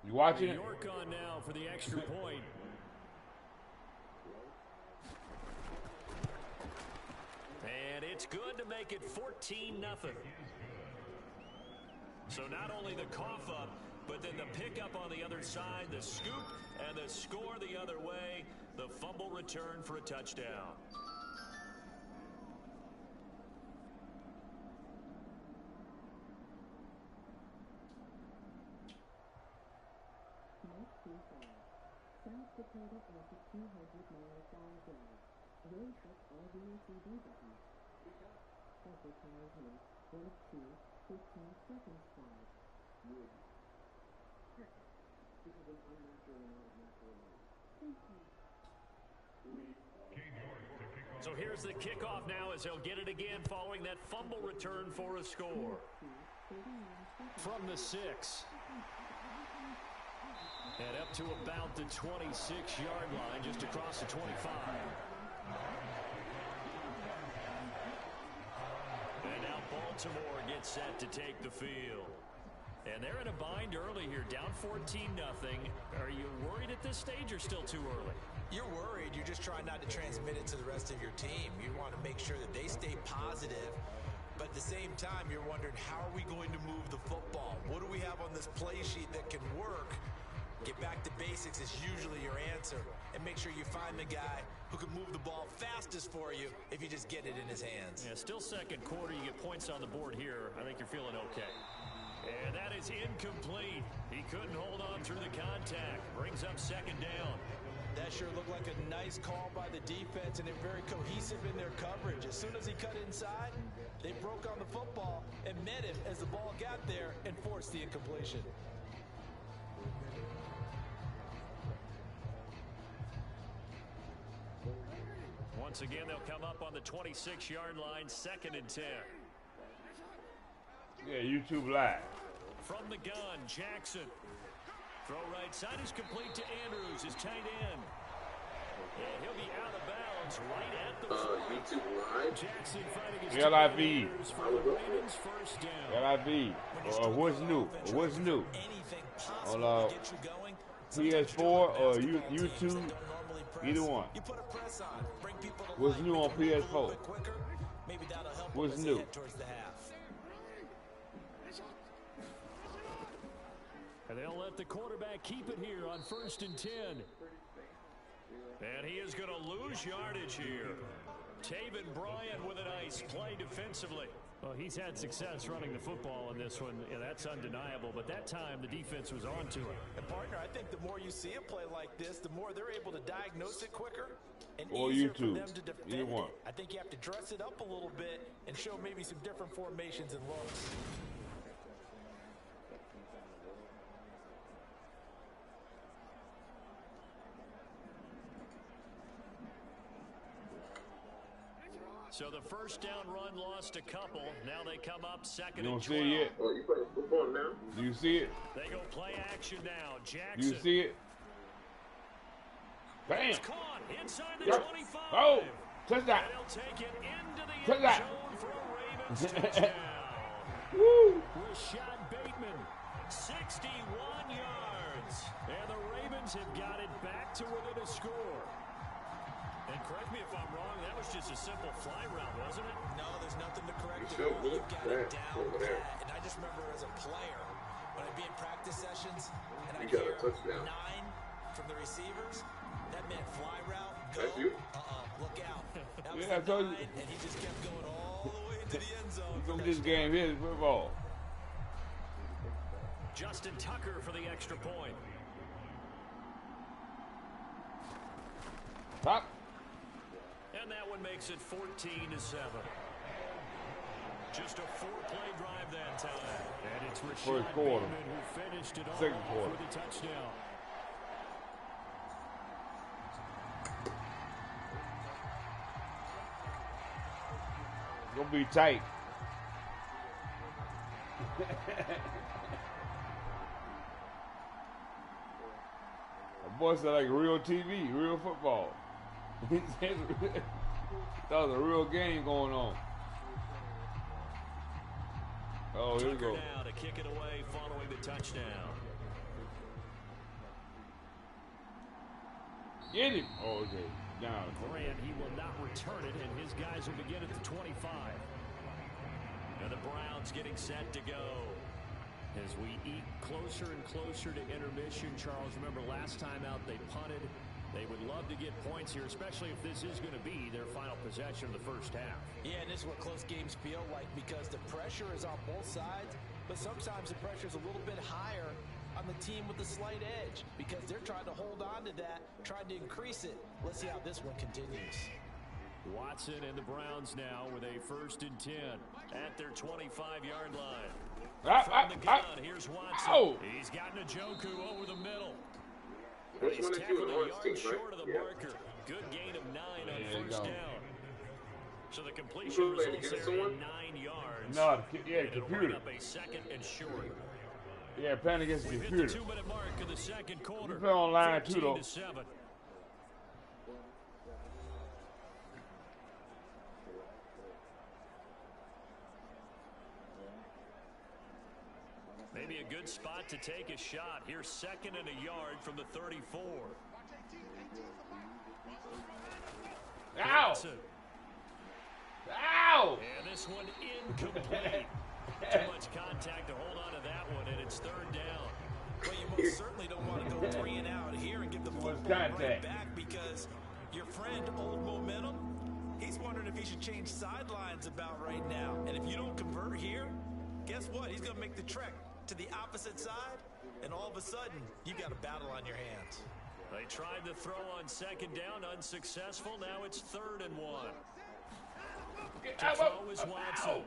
You watching it? York on now for the extra point. And it's good to make it 14-0. So not only the cough up, but then the pickup on the other side, the scoop, and the score the other way. The fumble return for a touchdown. South Dakota at the 200-mile fire drive. Road trip RVACD button. Cycle time here. 1:2:15 seconds flight. Wood. Perfect. This is an unnatural amount of natural light. Thank you. So here's the kickoff now as he'll get it again following that fumble return for a score. From the 6. And up to about the 26-yard line, just across the 25. And now Baltimore gets set to take the field. And they're in a bind early here, down 14-0. Are you worried at this stage or still too early? You're worried. You're just trying not to transmit it to the rest of your team. You want to make sure that they stay positive. But at the same time, you're wondering, how are we going to move the football? What do we have on this play sheet that can work? Get back to basics is usually your answer. And make sure you find the guy who can move the ball fastest for you if you just get it in his hands. Yeah, still second quarter. You get points on the board here. I think you're feeling okay. And that is incomplete. He couldn't hold on through the contact. Brings up second down. That sure looked like a nice call by the defense, and they're very cohesive in their coverage. As soon as he cut inside, they broke on the football and met him as the ball got there and forced the incompletion. Once again, they'll come up on the 26-yard line, 2nd and 10. Yeah, YouTube Live. From the gun, Jackson. Throw right side is complete to Andrews, his tight end. And he'll be out of bounds right at the YouTube Live. Jackson fighting his LIV. for the Ravens first down. LIV. What's new? What's new? On PS4 or YouTube? Either one. What's new on PS4? What's new? And they'll let the quarterback keep it here on 1st and 10. And he is going to lose yardage here. Taven Bryan with a nice play defensively. Well, he's had success running the football in this one. Yeah, that's undeniable. But that time, the defense was on to it. And, partner, I think the more you see a play like this, the more they're able to diagnose it quicker and or easier YouTube. for them to defend Either one. it. I think you have to dress it up a little bit and show maybe some different formations and looks. So the first down run lost a couple. Now they come up 2nd and 12. You don't see it yet? Oh, you playing football now? Do you see it? They go play action now. Jackson. Do you see it? Bam! It's caught inside the Yep. 25. Oh! Touchdown! And he'll take it into the end Touchdown! zone for a Ravens touchdown. Woo! Rashad Bateman, 61 yards. And the Ravens have got it back to within a score. And correct me if I'm wrong, that was just a simple fly route, wasn't it? No, there's nothing to correct You it all. feel You've got good? it down Over there. pat. And I just remember as a player, when I'd be in practice sessions, and I'd You got a hear touchdown. 9 from the receivers, that meant fly route, go. That's you? Look out. That was Yeah, I the told 9, you. and he just kept going all the way into the end zone. From this game here is football. Justin Tucker for the extra point. Top. And that one makes it 14-7. Just a 4-play drive that time. And it's Rashad First quarter. Bateman who finished it off Second quarter. for the touchdown. It's gonna be tight. A boy said like real TV, real football. That was a real game going on. Oh, here we Tucker go. now to kick it away following the touchdown. Get him. Oh, okay. Down. Grant, he will not return it, and his guys will begin at the 25. And the Browns getting set to go. As we eat closer and closer to intermission, Charles, remember last time out they punted. They would love to get points here, especially if this is going to be their final possession of the first half. Yeah, and this is what close games feel like because the pressure is on both sides, but sometimes the pressure is a little bit higher on the team with the slight edge because they're trying to hold on to that, trying to increase it. Let's see how this one continues. Watson and the Browns now with a 1st and 10 at their 25-yard line. From the gun, here's Watson. He's got Njoku over the middle. He's tackled a yard short of the marker. Good gain of 9 on first down. So the completion results there in 9 yards. No, yeah, It'll bring computer. up a 2nd and short. Yeah, playing against the We've hit computer. the 2-minute mark of the second quarter. You play online too, though. 13-7. Maybe a good spot to take a shot. Here's 2nd and a yard from the 34. Ow! Ow! And this one incomplete. Too much contact to hold on to that one, and it's 3rd down. Well, you most certainly don't want to go 3 and out here and give the football right back because your friend, Old Momentum, he's wondering if he should change sidelines about right now. And if you don't convert here, guess what? He's going to make the trek to the opposite side, and all of a sudden, you got a battle on your hands. They tried to throw on 2nd down, unsuccessful. Now it's 3rd and 1. To throw is Watson.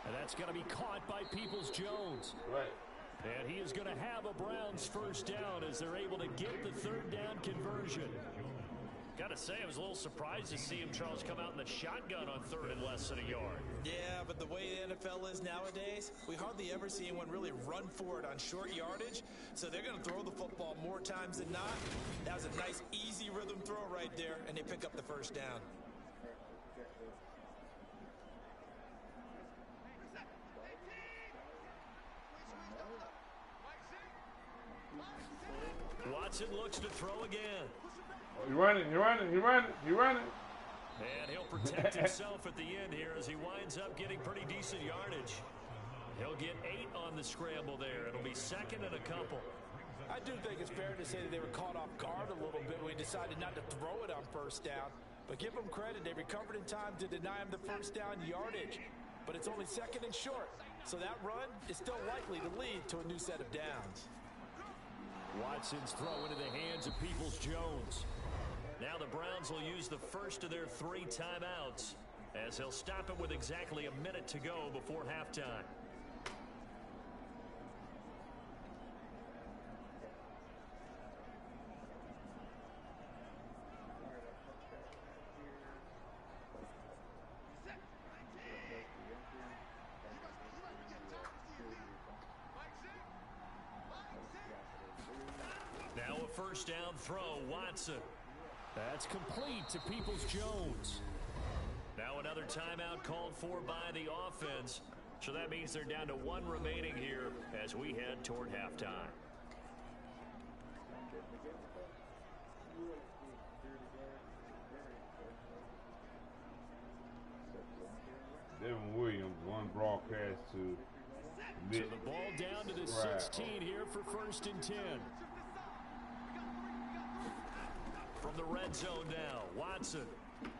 And that's going to be caught by Peoples-Jones. Right. And he is going to have a Browns 1st down as they're able to get the 3rd down conversion. Got to say, I was a little surprised to see him, Charles, come out in the shotgun on 3rd and less than a yard. Yeah, but the way the NFL is nowadays, we hardly ever see anyone really run for it on short yardage. So they're going to throw the football more times than not. That was a nice, easy rhythm throw right there, and they pick up the 1st down. Watson looks to throw again. He running. And he'll protect himself at the end here as he winds up getting pretty decent yardage. He'll get 8 on the scramble there. It'll be 2nd and a couple. I do think it's fair to say that they were caught off guard a little bit when we decided not to throw it on 1st down. But give them credit, they recovered in time to deny him the 1st down yardage. But it's only 2nd and short. So that run is still likely to lead to a new set of downs. Watson's throw into the hands of Peoples-Jones. Now the Browns will use the first of their 3 timeouts as he'll stop it with exactly a minute to go before halftime. Now a 1st down throw, Watson. That's complete to Peoples-Jones. Now another timeout called for by the offense. So that means they're down to 1 remaining here as we head toward halftime. Devin Williams, 1 broadcast to So the ball down to the 16 here for 1st and 10. From the red zone now, Watson.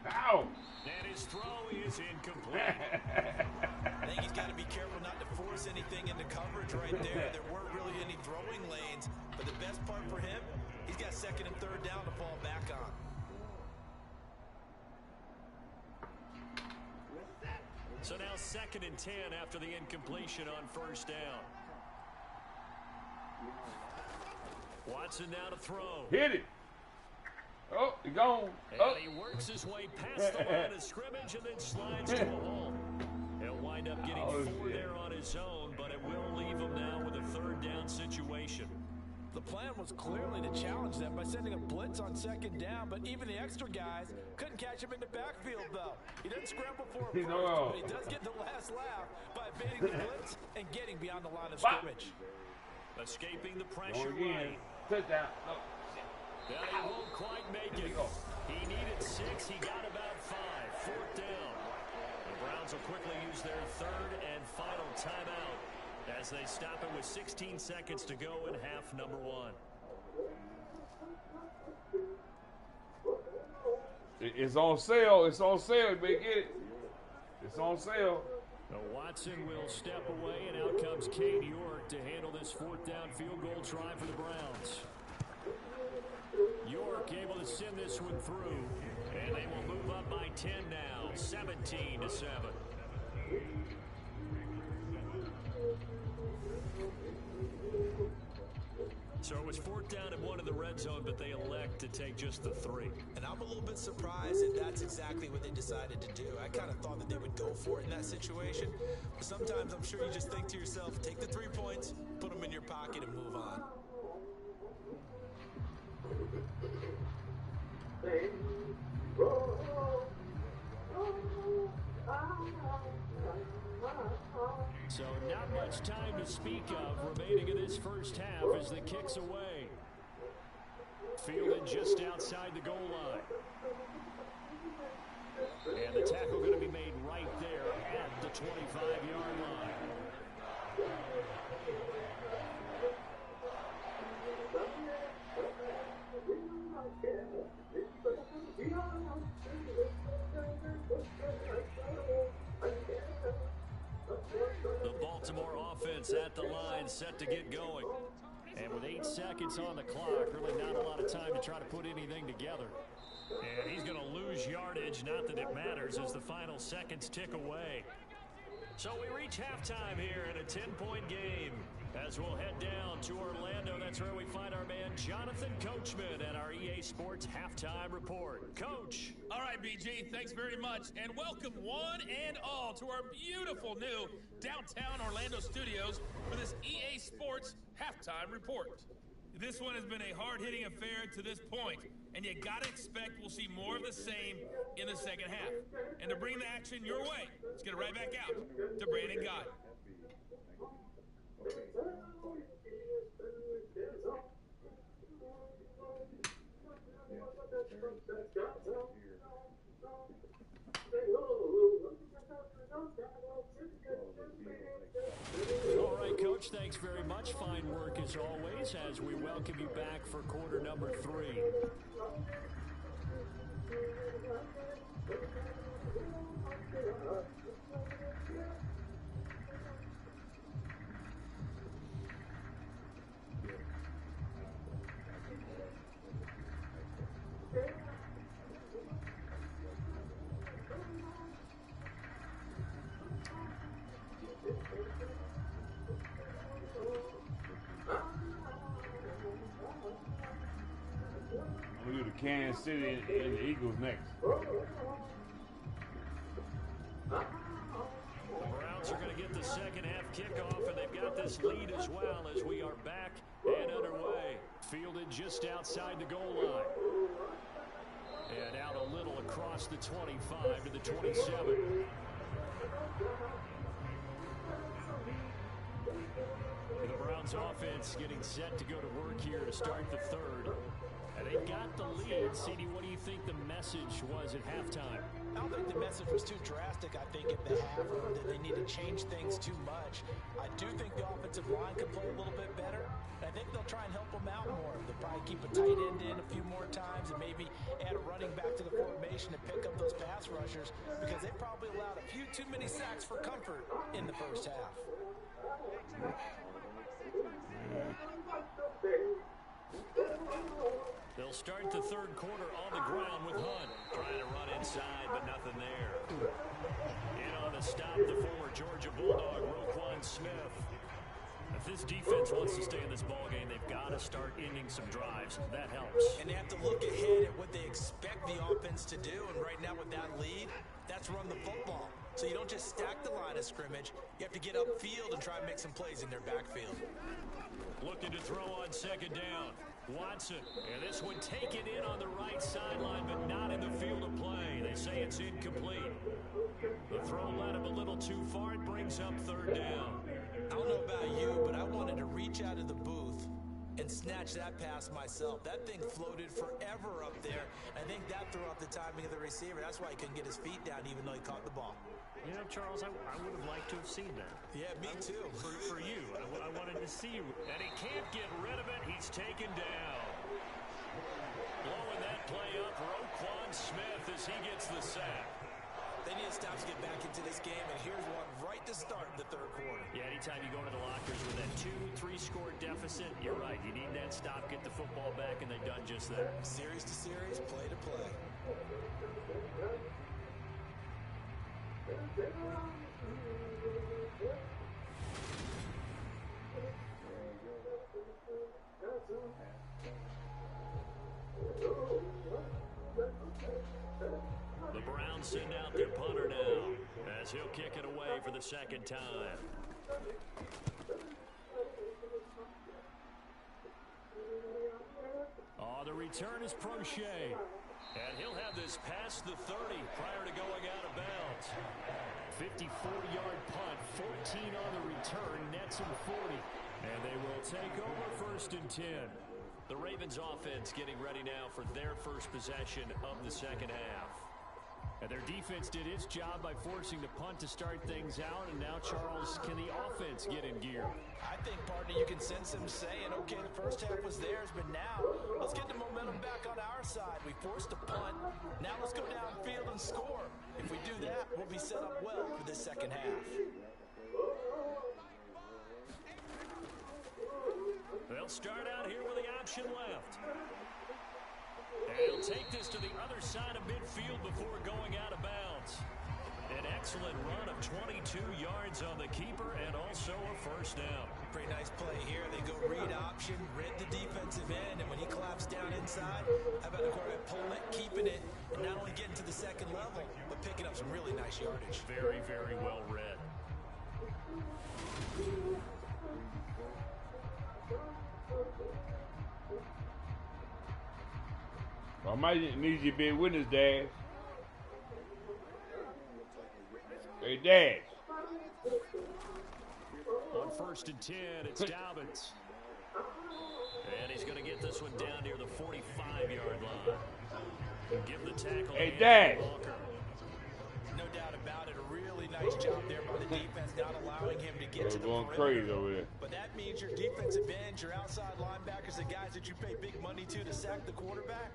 Ow! And his throw is incomplete. I think he's got to be careful not to force anything into coverage right there. There weren't really any throwing lanes. But the best part for him, he's got 2nd and 3rd down to fall back on. So now 2nd and 10 after the incompletion on 1st down. Watson now to throw. Hit it. Oh, he gone. And he works his way past the line of scrimmage and then slides to a hole. He'll wind up getting 4 there on his own, but it will leave him now with a 3rd down situation. The plan was clearly to challenge them by sending a blitz on 2nd down, but even the extra guys couldn't catch him in the backfield, though. He doesn't scramble for him first, but he does get the last laugh by evading the blitz and getting beyond the line of scrimmage. Escaping the pressure right. Touchdown. No. Now he won't quite make it. He needed 6. He got about 5. 4th down. The Browns will quickly use their 3rd and final timeout as they stop it with 16 seconds to go in half number 1. It's on sale. It's on sale. You better get it. It's on sale. Now Watson will step away, and out comes Cade York to handle this 4th down field goal try for the Browns. York able to send this one through, and they will move up by 10 now, 17-7. So it was 4th down and 1 in the red zone, but they elect to take just the 3. And I'm a little bit surprised that that's exactly what they decided to do. I kind of thought that they would go for it in that situation. But sometimes I'm sure you just think to yourself, take the 3 points, put them in your pocket, and move on. So not much time to speak of remaining in this first half as the kick's away. Fielded just outside the goal line. And the tackle going to be made right there at the 25-yard line. The Baltimore offense at the line set to get going. And with 8 seconds on the clock, really not a lot of time to try to put anything together. And he's going to lose yardage, not that it matters, as the final seconds tick away. So we reach halftime here in a 10-point game. As we'll head down to Orlando, that's where we find our man Jonathan Coachman at our EA Sports Halftime Report. Coach. All right, BG, thanks very much. And welcome one and all to our beautiful new downtown Orlando studios for this EA Sports Halftime Report. This one has been a hard-hitting affair to this point, and you gotta expect we'll see more of the same in the second half. And to bring the action your way, let's get it right back out to Brandon Gott. All right, Coach, thanks very much. Fine work as always as we welcome you back for quarter number 3. We'll do the Kansas City and the Eagles next. The Browns are going to get the second half kickoff, and they've got this lead as well as we are back and underway. Fielded just outside the goal line. And out a little across the 25 to the 27. The Browns offense getting set to go to work here to start the third. And they got the lead. CD, what do you think the message was at halftime? I don't think the message was too drastic, I think, at the half, or that they need to change things too much. I do think the offensive line could play a little bit better. I think they'll try and help them out more. They'll probably keep a tight end in a few more times and maybe add a running back to the formation to pick up those pass rushers, because they probably allowed a few too many sacks for comfort in the first half. They'll start the third quarter on the ground with Hunt. Trying to run inside, but nothing there. In on the stop, the former Georgia Bulldog, Roquan Smith. If this defense wants to stay in this ballgame, they've got to start ending some drives. That helps. And they have to look ahead at what they expect the offense to do. And right now with that lead, that's run the football. So you don't just stack the line of scrimmage. You have to get upfield and try and make some plays in their backfield. Looking to throw on second down. Watson, and this one taken in on the right sideline, but not in the field of play. They say it's incomplete. The throw led him a little too far. It brings up third down. I don't know about you, but I wanted to reach out of the booth and snatch that pass myself. That thing floated forever up there. I think that threw off the timing of the receiver. That's why he couldn't get his feet down even though he caught the ball. You know, Charles, I would have liked to have seen that. Yeah, me too. For you. I wanted to see you. And he can't get rid of it. He's taken down. Blowing that play up, Roquan Smith as he gets the sack. They need to stop to get back into this game, and here's one right to start in the third quarter. Yeah, anytime you go into the lockers with that 2-3 score deficit, you're right. You need that stop, get the football back, and they've done just that. Series to series, play to play. The Browns send out their punter now as he'll kick it away for the second time. The return is Prochet. And he'll have this past the 30 prior to going out of bounds. 54-yard punt, 14 on the return, nets him 40. And they will take over 1st and 10. The Ravens offense getting ready now for their first possession of the second half. And their defense did its job by forcing the punt to start things out. And now, Charles, can the offense get in gear? I think, partner, you can sense them saying, okay, the first half was theirs, but now let's get the momentum back on our side. We forced a punt. Now let's go downfield and score. If we do that, we'll be set up well for this second half. They'll start out here with the option left. And he'll take this to the other side of midfield before going out of bounds. An excellent run of 22 yards on the keeper and also a first down. Pretty nice play here. They go read option, read the defensive end, and when he claps down inside, how about the quarterback pulling it, keeping it, and not only getting to the second level, but picking up some really nice yardage. Very, very well read. I might need you to be a witness, Dad. Hey, Dad. On 1st and 10, it's Dobbins. And he's going to get this one down near the 45-yard line. Give the tackle. Hey, Dad. No doubt about it. A really nice job there by the defense, not allowing him to get to the going perimeter. crazy over there. But that means your defensive ends, your outside linebackers, the guys that you pay big money to sack the quarterback,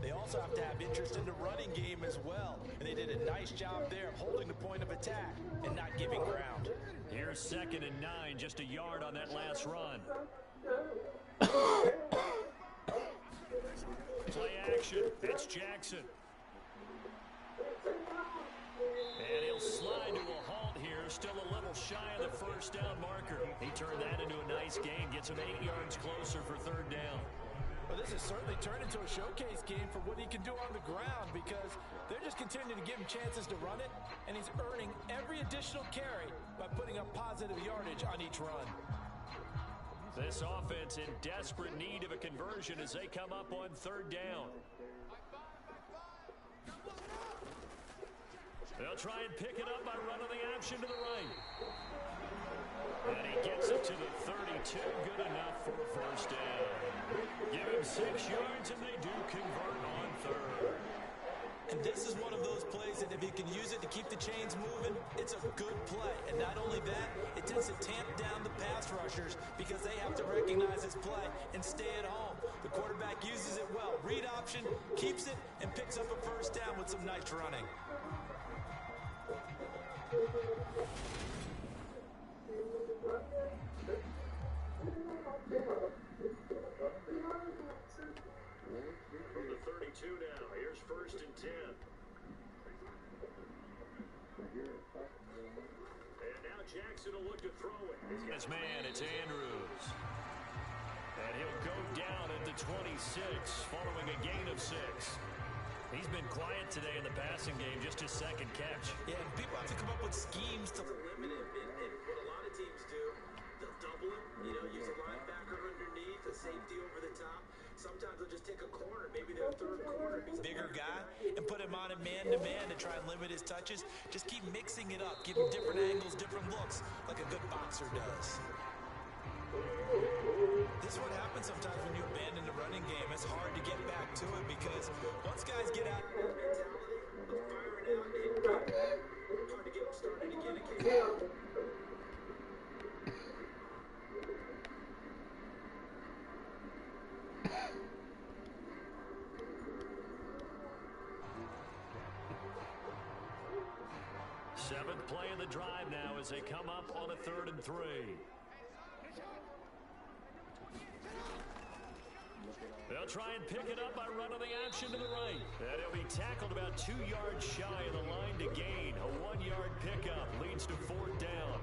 they also have to have interest in the running game as well. And they did a nice job there of holding the point of attack and not giving ground. Here's 2nd and 9, just a yard on that last run. Play action. It's Jackson. And he'll slide to a halt here, still a little shy of the first down marker. He turned that into a nice gain, gets him 8 yards closer for 3rd down. Well, this has certainly turned into a showcase game for what he can do on the ground because they're just continuing to give him chances to run it, and he's earning every additional carry by putting up positive yardage on each run. This offense in desperate need of a conversion as they come up on 3rd down. They'll try and pick it up by running the option to the right. And he gets it to the 32. Good enough for a first down. Give him 6 yards, and they do convert on 3rd. And this is one of those plays that if he can use it to keep the chains moving, it's a good play. And not only that, it tends to tamp down the pass rushers because they have to recognize his play and stay at home. The quarterback uses it well. Read option, keeps it, and picks up a first down with some nice running. From the 32 now, here's 1st and 10. And now Jackson will look to throw it. This man, it's Andrews. And he'll go down at the 26 following a gain of 6. He's been quiet today in the passing game, just his 2nd catch. Yeah, and people have to come up with schemes to limit him. And what a lot of teams do, they'll double him, use a linebacker underneath, a safety over the top. Sometimes they'll just take a corner, maybe their 3rd corner. He's a bigger guy, and put him on a man-to-man to try and limit his touches. Just keep mixing it up, give him different angles, different looks, like a good boxer does. This is what happens sometimes when you abandon the running game. It's hard to get back to it because once guys get out, hard to get them started again. Seventh play of the drive now as they come up on a 3rd and 3. They'll try and pick it up by running the action to the right. And he'll be tackled about 2 yards shy of the line to gain. A 1-yard pickup leads to 4th down.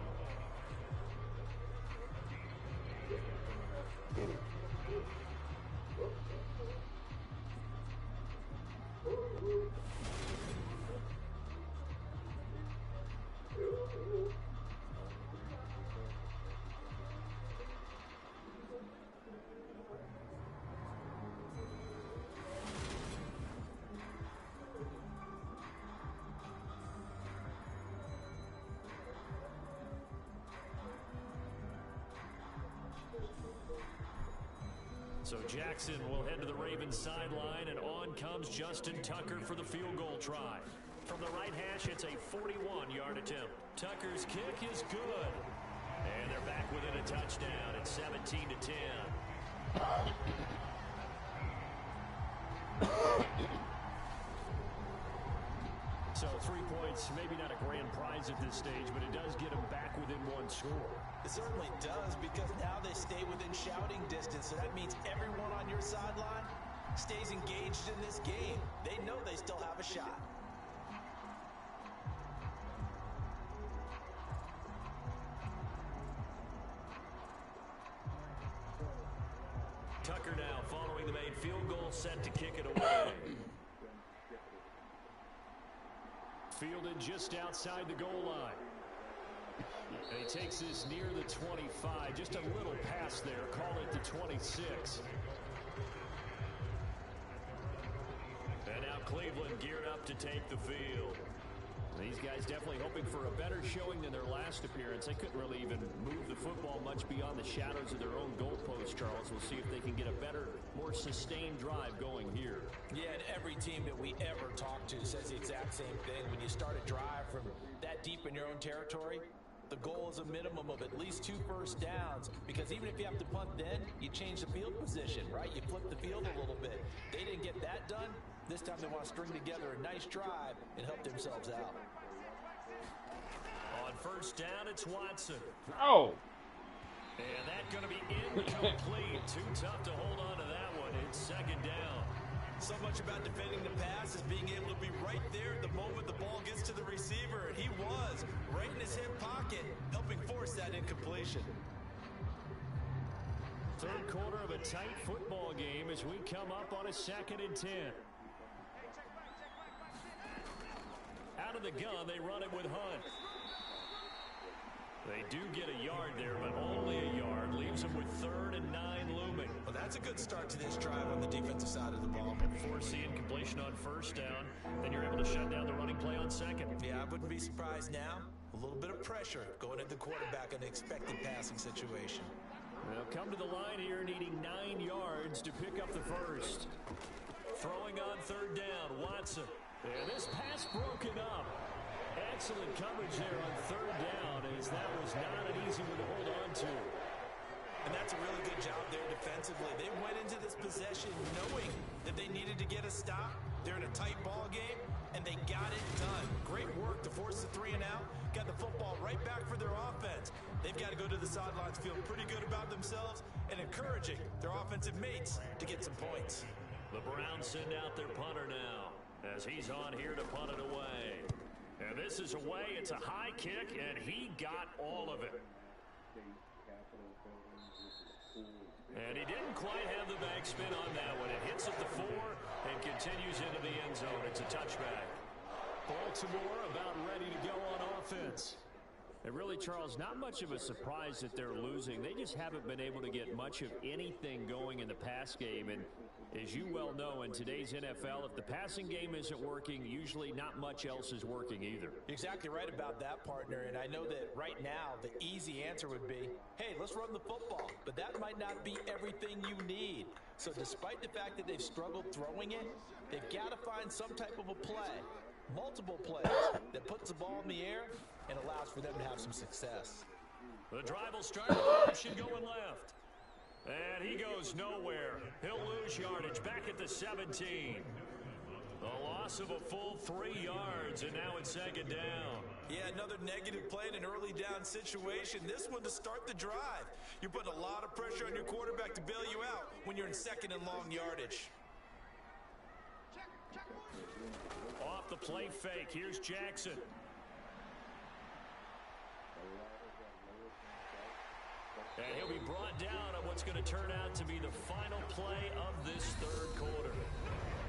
So Jackson will head to the Ravens sideline, and on comes Justin Tucker for the field goal try. From the right hash, it's a 41-yard attempt. Tucker's kick is good. And they're back within a touchdown. It's 17-10. So 3 points, maybe not a grand prize at this stage, but it does get them back within 1 score. It certainly does, because now they stay within shouting distance, so that means everyone on your sideline stays engaged in this game. They know they still have a shot. Tucker now following the made field goal, set to kick it away. Fielded just outside the goal line. And he takes this near the 25. Just a little pass there. Call it the 26. And now Cleveland geared up to take the field. These guys definitely hoping for a better showing than their last appearance. They couldn't really even move the football much beyond the shadows of their own goalpost, Charles. We'll see if they can get a better, more sustained drive going here. Yeah, and every team that we ever talk to says the exact same thing. When you start a drive from that deep in your own territory, the goal is a minimum of at least 2 first downs, because even if you have to punt then, you change the field position, right? You flip the field a little bit. They didn't get that done. This time they want to string together a nice drive and help themselves out. On first down, it's Watson. Oh! And that's going to be incomplete. Too tough to hold on to that one. It's 2nd down. So much about defending the pass is being able to be right there at the moment the ball gets to the receiver. And he was right in his hip pocket, helping force that incompletion. Third quarter of a tight football game as we come up on a 2nd and 10. Out of the gun, they run it with Hunt. They do get a yard there, but only a yard. Leaves them with 3rd and 9 looming. Well, that's a good start to this drive on the defensive side of the ball. Force the incompletion on first down, then you're able to shut down the running play on 2nd. Yeah, I wouldn't be surprised now. A little bit of pressure going at the quarterback in an expected passing situation. They'll come to the line here, needing 9 yards to pick up the first. Throwing on 3rd down, Watson. And this pass broken up. Excellent coverage there on 3rd down, as that was not an easy one to hold on to. And that's a really good job there defensively. They went into this possession knowing that they needed to get a stop. They're in a tight ball game, and they got it done. Great work to force the 3 and out. Got the football right back for their offense. They've got to go to the sidelines feeling pretty good about themselves and encouraging their offensive mates to get some points. The Browns send out their punter now, as he's on here to punt it away. And this is away. It's a high kick, and he got all of it. And he didn't quite have the backspin on that one. It hits at the 4 and continues into the end zone. It's a touchback. Baltimore about ready to go on offense. And really, Charles, not much of a surprise that they're losing. They just haven't been able to get much of anything going in the pass game. And As you well know, in today's NFL, if the passing game isn't working, usually not much else is working either. You're exactly right about that, partner. And I know that right now the easy answer would be, hey, let's run the football. But that might not be everything you need. So despite the fact that they've struggled throwing it, they've got to find some type of a play, multiple plays, that puts the ball in the air and allows for them to have some success. The drive will start with option going left. And he goes nowhere. He'll lose yardage back at the 17. A loss of a full 3 yards, and now it's second down. Yeah, another negative play in an early down situation. This one to start the drive. You're putting a lot of pressure on your quarterback to bail you out when you're in second and long yardage. Off the play fake, here's Jackson. And he'll be brought down on what's going to turn out to be the final play of this third quarter.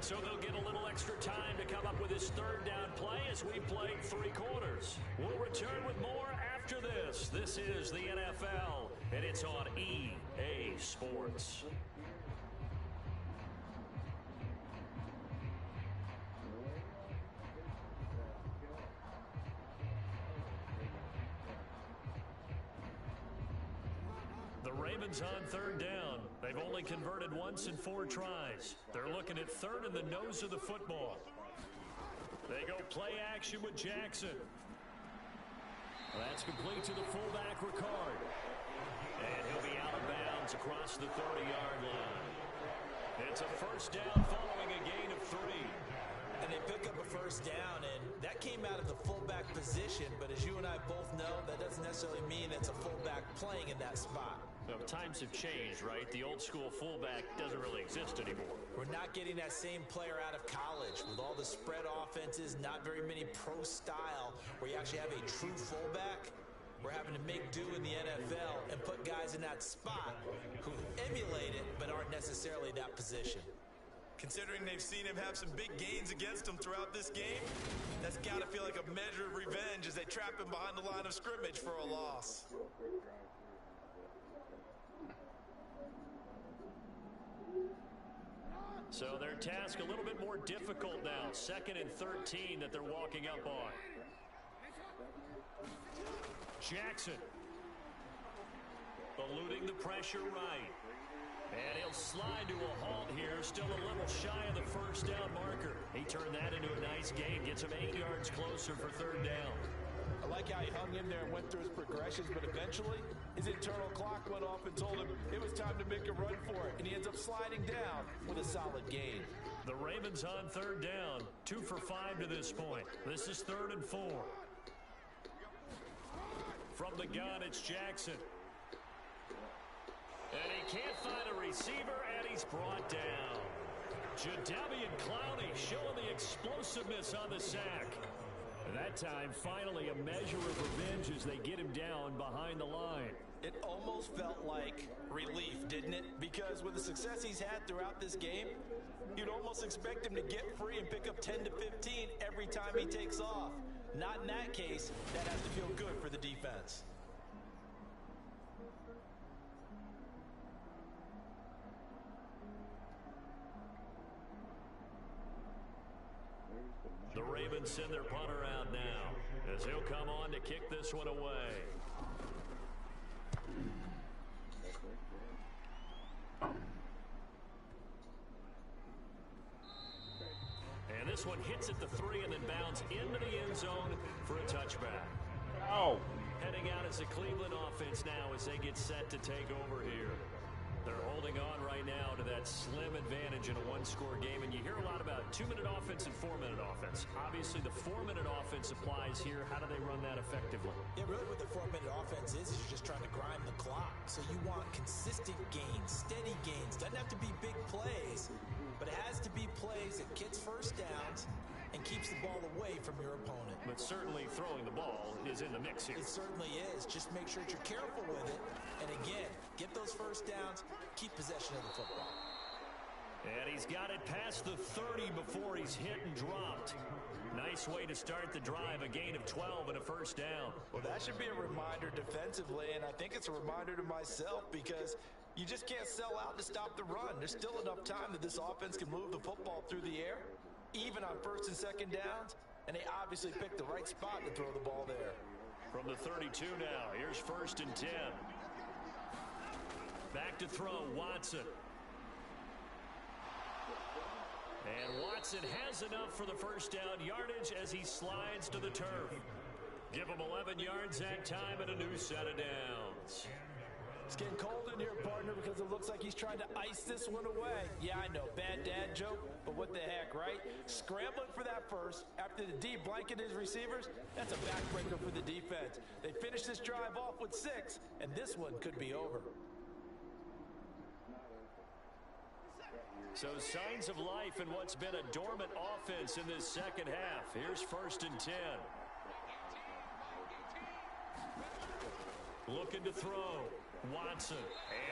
So they'll get a little extra time to come up with this third down play as we played 3 quarters. We'll return with more after this. This is the NFL, and it's on EA Sports. The Ravens on third down. They've only converted once in 4 tries. They're looking at third in the nose of the football. They go play action with Jackson. That's complete to the fullback, Ricard. And he'll be out of bounds across the 30-yard line. It's a first down following a gain of 3. And they pick up a first down, and that came out of the fullback position. But as you and I both know, that doesn't necessarily mean it's a fullback playing in that spot. So times have changed, right? The old school fullback doesn't really exist anymore. We're not getting that same player out of college with all the spread offenses, not very many pro style where you actually have a true fullback. We're having to make do in the NFL and put guys in that spot who emulate it but aren't necessarily that position. Considering they've seen him have some big gains against them throughout this game, that's got to feel like a measure of revenge as they trap him behind the line of scrimmage for a loss. So their task a little bit more difficult now. 2nd and 13 that they're walking up on. Jackson eluding the pressure right. And he'll slide to a halt here, still a little shy of the first down marker. He turned that into a nice gain, gets him 8 yards closer for third down. I like how he hung in there and went through his progressions, but eventually his internal clock went off and told him it was time to make a run for it, and he ends up sliding down with a solid gain. The Ravens on third down, 2 for 5 to this point. This is 3rd and 4. From the gun, it's Jackson. And he can't find a receiver, and he's brought down. Jadeveon Clowney showing the explosiveness on the sack. And that time, finally, a measure of revenge as they get him down behind the line. It almost felt like relief, didn't it? Because with the success he's had throughout this game, you'd almost expect him to get free and pick up 10 to 15 every time he takes off. Not in that case. That has to feel good for the defense. The Ravens send their punter out now as he'll come on to kick this one away. And this one hits at the 3 and then bounds into the end zone for a touchback. Oh. Heading out as the Cleveland offense now as they get set to take over here. They're holding on right now to that slim advantage in a 1-score game, and you hear a lot about 2-minute offense and 4-minute offense. Obviously, the 4-minute offense applies here. How do they run that effectively? Yeah, really what the 4-minute offense is you're just trying to grind the clock. So you want consistent gains, steady gains. Doesn't have to be big plays, but it has to be plays that gets first downs and keeps the ball away from your opponent. But certainly throwing the ball is in the mix here. It certainly is. Just make sure that you're careful with it. And again, get those first downs, keep possession of the football. And he's got it past the 30 before he's hit and dropped. Nice way to start the drive, a gain of 12 and a first down. Well, that should be a reminder defensively, and I think it's a reminder to myself because You just can't sell out to stop the run. There's still enough time that this offense can move the football through the air, even on first and second downs, and they obviously picked the right spot to throw the ball there. From the 32 now, here's 1st and 10. Back to throw, Watson. And Watson has enough for the first down yardage as he slides to the turf. Give him 11 yards that time and a new set of downs. It's getting cold in here, partner, because it looks like he's trying to ice this one away. Yeah, I know, bad dad joke, but what the heck, right? Scrambling for that first after the D blanket his receivers, that's a backbreaker for the defense. They finish this drive off with 6, and this one could be over. So signs of life in what's been a dormant offense in this second half. Here's 1st and 10. Looking to throw. Watson.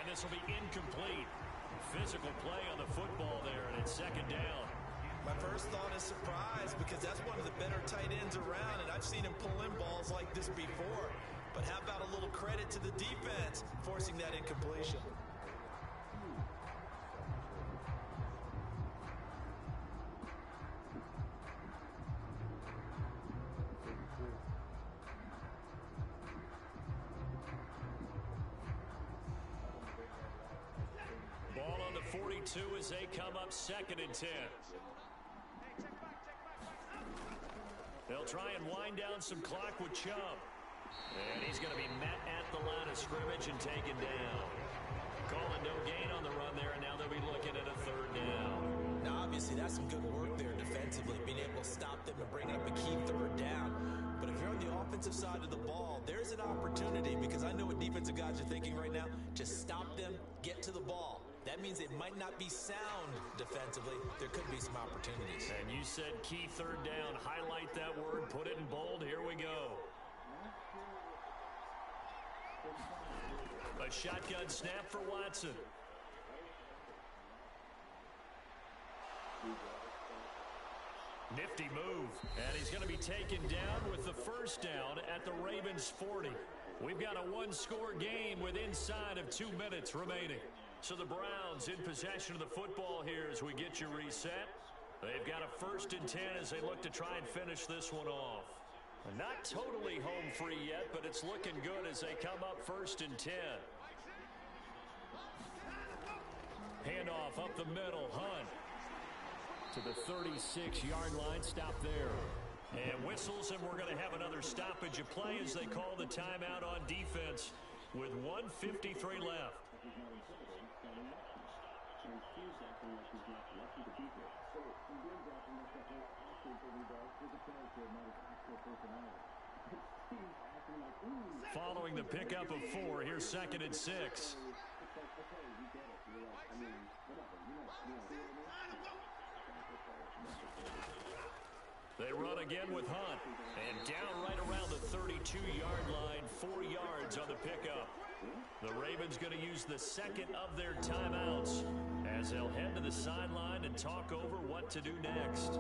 And this will be incomplete. Physical play on the football there, and it's 2nd down. My first thought is surprise, because that's one of the better tight ends around, and I've seen him pull in balls like this before. But how about a little credit to the defense forcing that incompletion? Ball on the 42 as they come up 2nd and 10. They'll try and wind down some clock with Chubb. And he's going to be met at the line of scrimmage and taken down. Calling no gain on the run there, and now they'll be looking at a 3rd down. Now, obviously, that's some good work there defensively, being able to stop them and bring up a key 3rd down. But if you're on the offensive side of the ball, there's an opportunity, because I know what defensive guys are thinking right now. Just stop them, get to the ball. That means it might not be sound defensively. There could be some opportunities. And you said key 3rd down. Highlight that word. Put it in bold. Here we go. A shotgun snap for Watson. Nifty move. And he's going to be taken down with the first down at the Ravens 40. We've got a one-score game with inside of 2 minutes remaining. So the Browns in possession of the football here as we get you reset. They've got a 1st and 10 as they look to try and finish this one off. Not totally home free yet, but it's looking good as they come up 1st and 10. Handoff up the middle. Hunt to the 36-yard line. Stop there. And whistles, and we're going to have another stoppage of play as they call the timeout on defense with 1:53 left. Following the pickup of 4, here's 2nd and 6. They run again with Hunt. And down right around the 32-yard line, 4 yards on the pickup. The Ravens going to use the 2nd of their timeouts as they'll head to the sideline and talk over what to do next.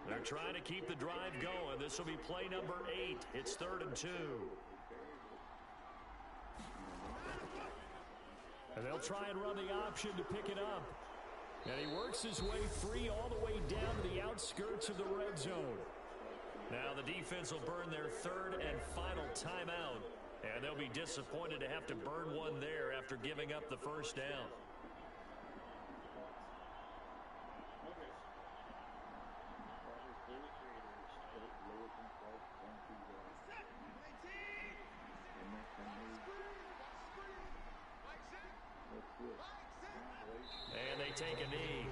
They're trying to keep the drive going. This will be play number 8. It's 3rd and 2. And they'll try and run the option to pick it up. And he works his way free all the way down to the outskirts of the red zone. Now the defense will burn their 3rd and final timeout. And they'll be disappointed to have to burn one there after giving up the first down. And they take a knee.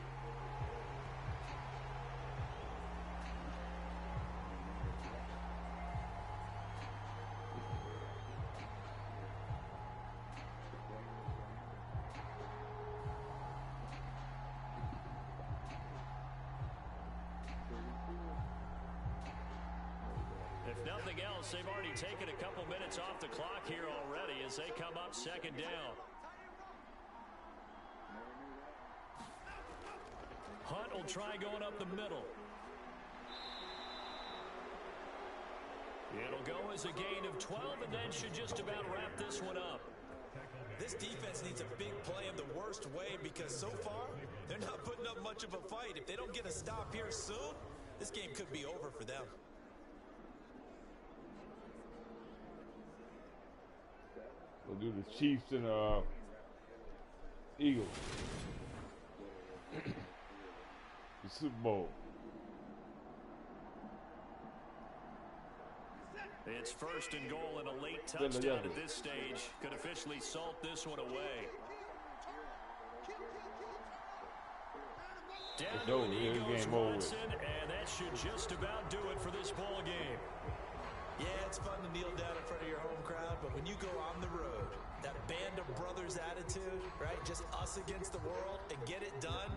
If nothing else, they've already taken a couple minutes off the clock here already as they come up 2nd down. Hunt will try going up the middle. It'll go as a gain of 12, and that should just about wrap this one up. This defense needs a big play in the worst way because so far, they're not putting up much of a fight. If they don't get a stop here soon, this game could be over for them. We'll do the Chiefs and Eagles. The Super Bowl. It's first and goal and a late touchdown at this stage. Could officially salt this one away. Down to an Eagles, Watson, and that should just about do it for this ball game. Yeah, it's fun to kneel down in front of your home crowd, but when you go on the road, that band of brothers attitude, right? Just us against the world and get it done.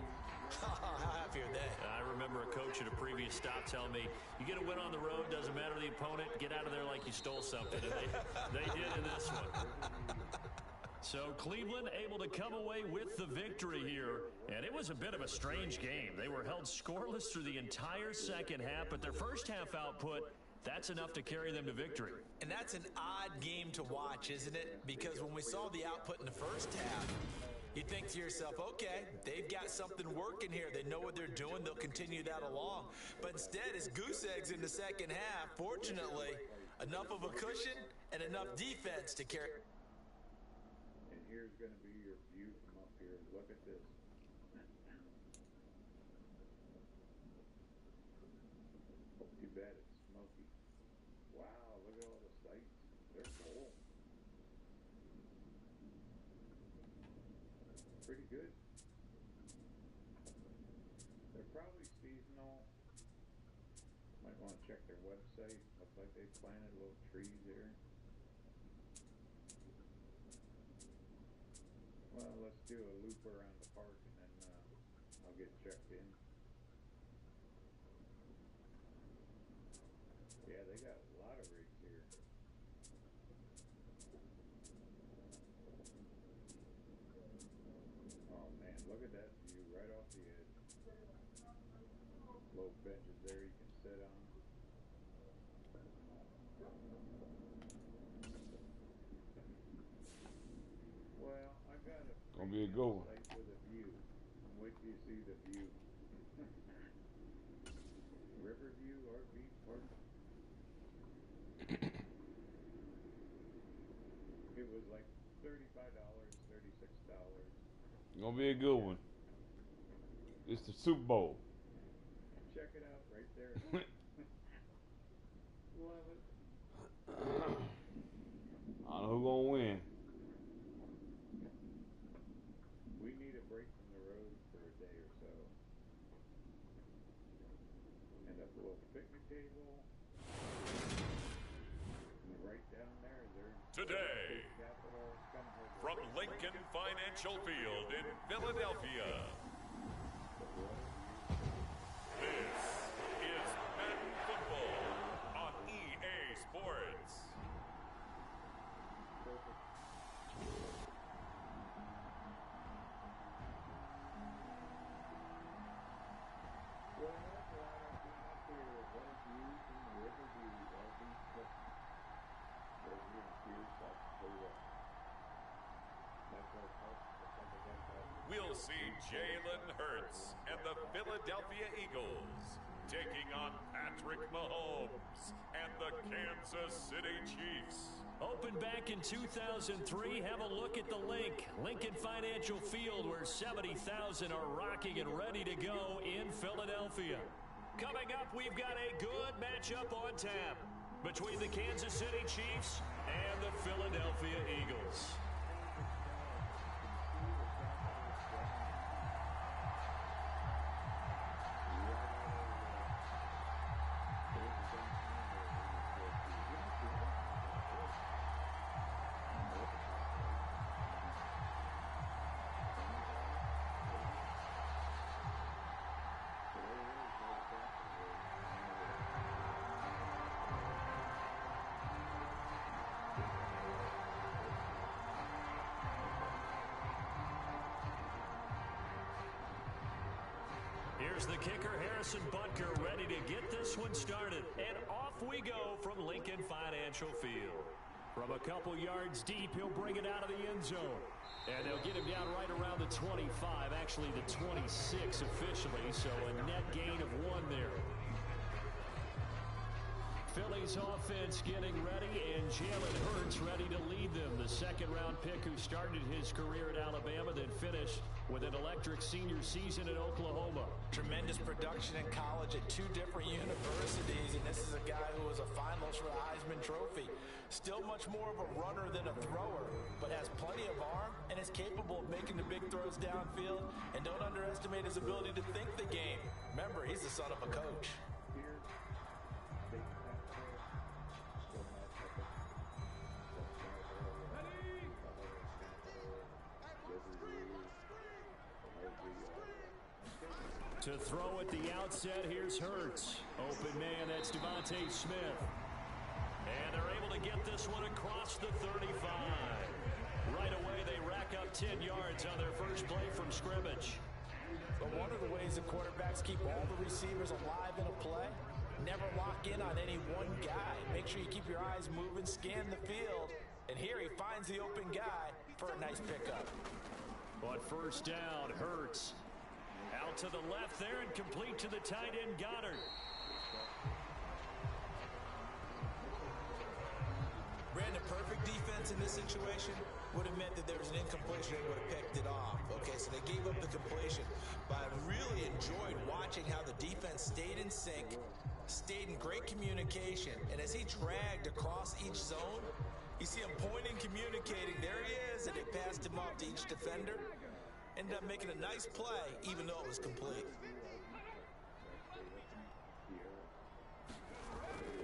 How happy are they? I remember a coach at a previous stop telling me, you get a win on the road, doesn't matter the opponent, get out of there like you stole something. And they did in this one. So Cleveland able to come away with the victory here. And it was a bit of a strange game. They were held scoreless through the entire second half, but their first half output, that's enough to carry them to victory. And that's an odd game to watch, isn't it? Because when we saw the output in the first half, you think to yourself, okay, they've got something working here. They know what they're doing. They'll continue that along. But instead, it's goose eggs in the second half. Fortunately, enough of a cushion and enough defense to carry. And here's going to be your view from up here. Look at this. You bet it's smoky. Wow, look at all the sights. They're full. Pretty good. They're probably seasonal. Might want to check their website. Looks like they planted little trees here. Well, let's do a loop around the park and then I'll get checked in. Yeah, they got a lot of rigs here. Oh man, look at that view right off the edge. Little benches there you can sit on. Well, I got a Gonna be a good one. site with a view. Wait till you see the view. Riverview RV Park. It was like $35, $36. Gonna be a good one. It's the Super Bowl. Check it out right there. Love it. I don't know who's gonna win. We need a break from the road for a day or so. And a little picnic table. And right down there, there's Today, Capital Scunthorpe. from Lincoln Financial Field in Philadelphia, this is Madden Football on EA Sports. Well, that's why I've been up here with one view from the Riverview RV Park. Over here in Pierce, South Dakota. That's our park. Looks like they got that. We'll see Jalen Hurts and the Philadelphia Eagles taking on Patrick Mahomes and the Kansas City Chiefs. Opened back in 2003. Have a look at the link. Lincoln Financial Field, where 70,000 are rocking and ready to go in Philadelphia. Coming up, we've got a good matchup on tap between the Kansas City Chiefs and the Philadelphia Eagles. Here's the kicker, Harrison Butker, ready to get this one started. And off we go from Lincoln Financial Field. From a couple yards deep, he'll bring it out of the end zone. And they'll get him down right around the 25, actually the 26 officially, so a net gain of 1 there. Philly's offense getting ready, and Jalen Hurts ready to lead them. The second-round pick who started his career at Alabama, then finished with an electric senior season at Oklahoma. Tremendous production in college at 2 different universities, and this is a guy who was a finalist for the Heisman Trophy. Still much more of a runner than a thrower, but has plenty of arm and is capable of making the big throws downfield. And don't underestimate his ability to think the game. Remember, he's the son of a coach. To throw at the outset, here's Hurts. Open man, that's Devontae Smith. And they're able to get this one across the 35. Right away, they rack up 10 yards on their first play from scrimmage. But one of the ways the quarterbacks keep all the receivers alive in a play, never lock in on any one guy. Make sure you keep your eyes moving, scan the field. And here he finds the open guy for a nice pickup. But first down, Hurts. Out to the left there and complete to the tight end, Goddard. Brandon, perfect defense in this situation would have meant that there was an incompletion and would have picked it off. Okay, so they gave up the completion. But I really enjoyed watching how the defense stayed in sync, stayed in great communication. And as he dragged across each zone, you see him pointing, communicating. There he is, and they passed him off to each defender. Ended up making a nice play, even though it was complete.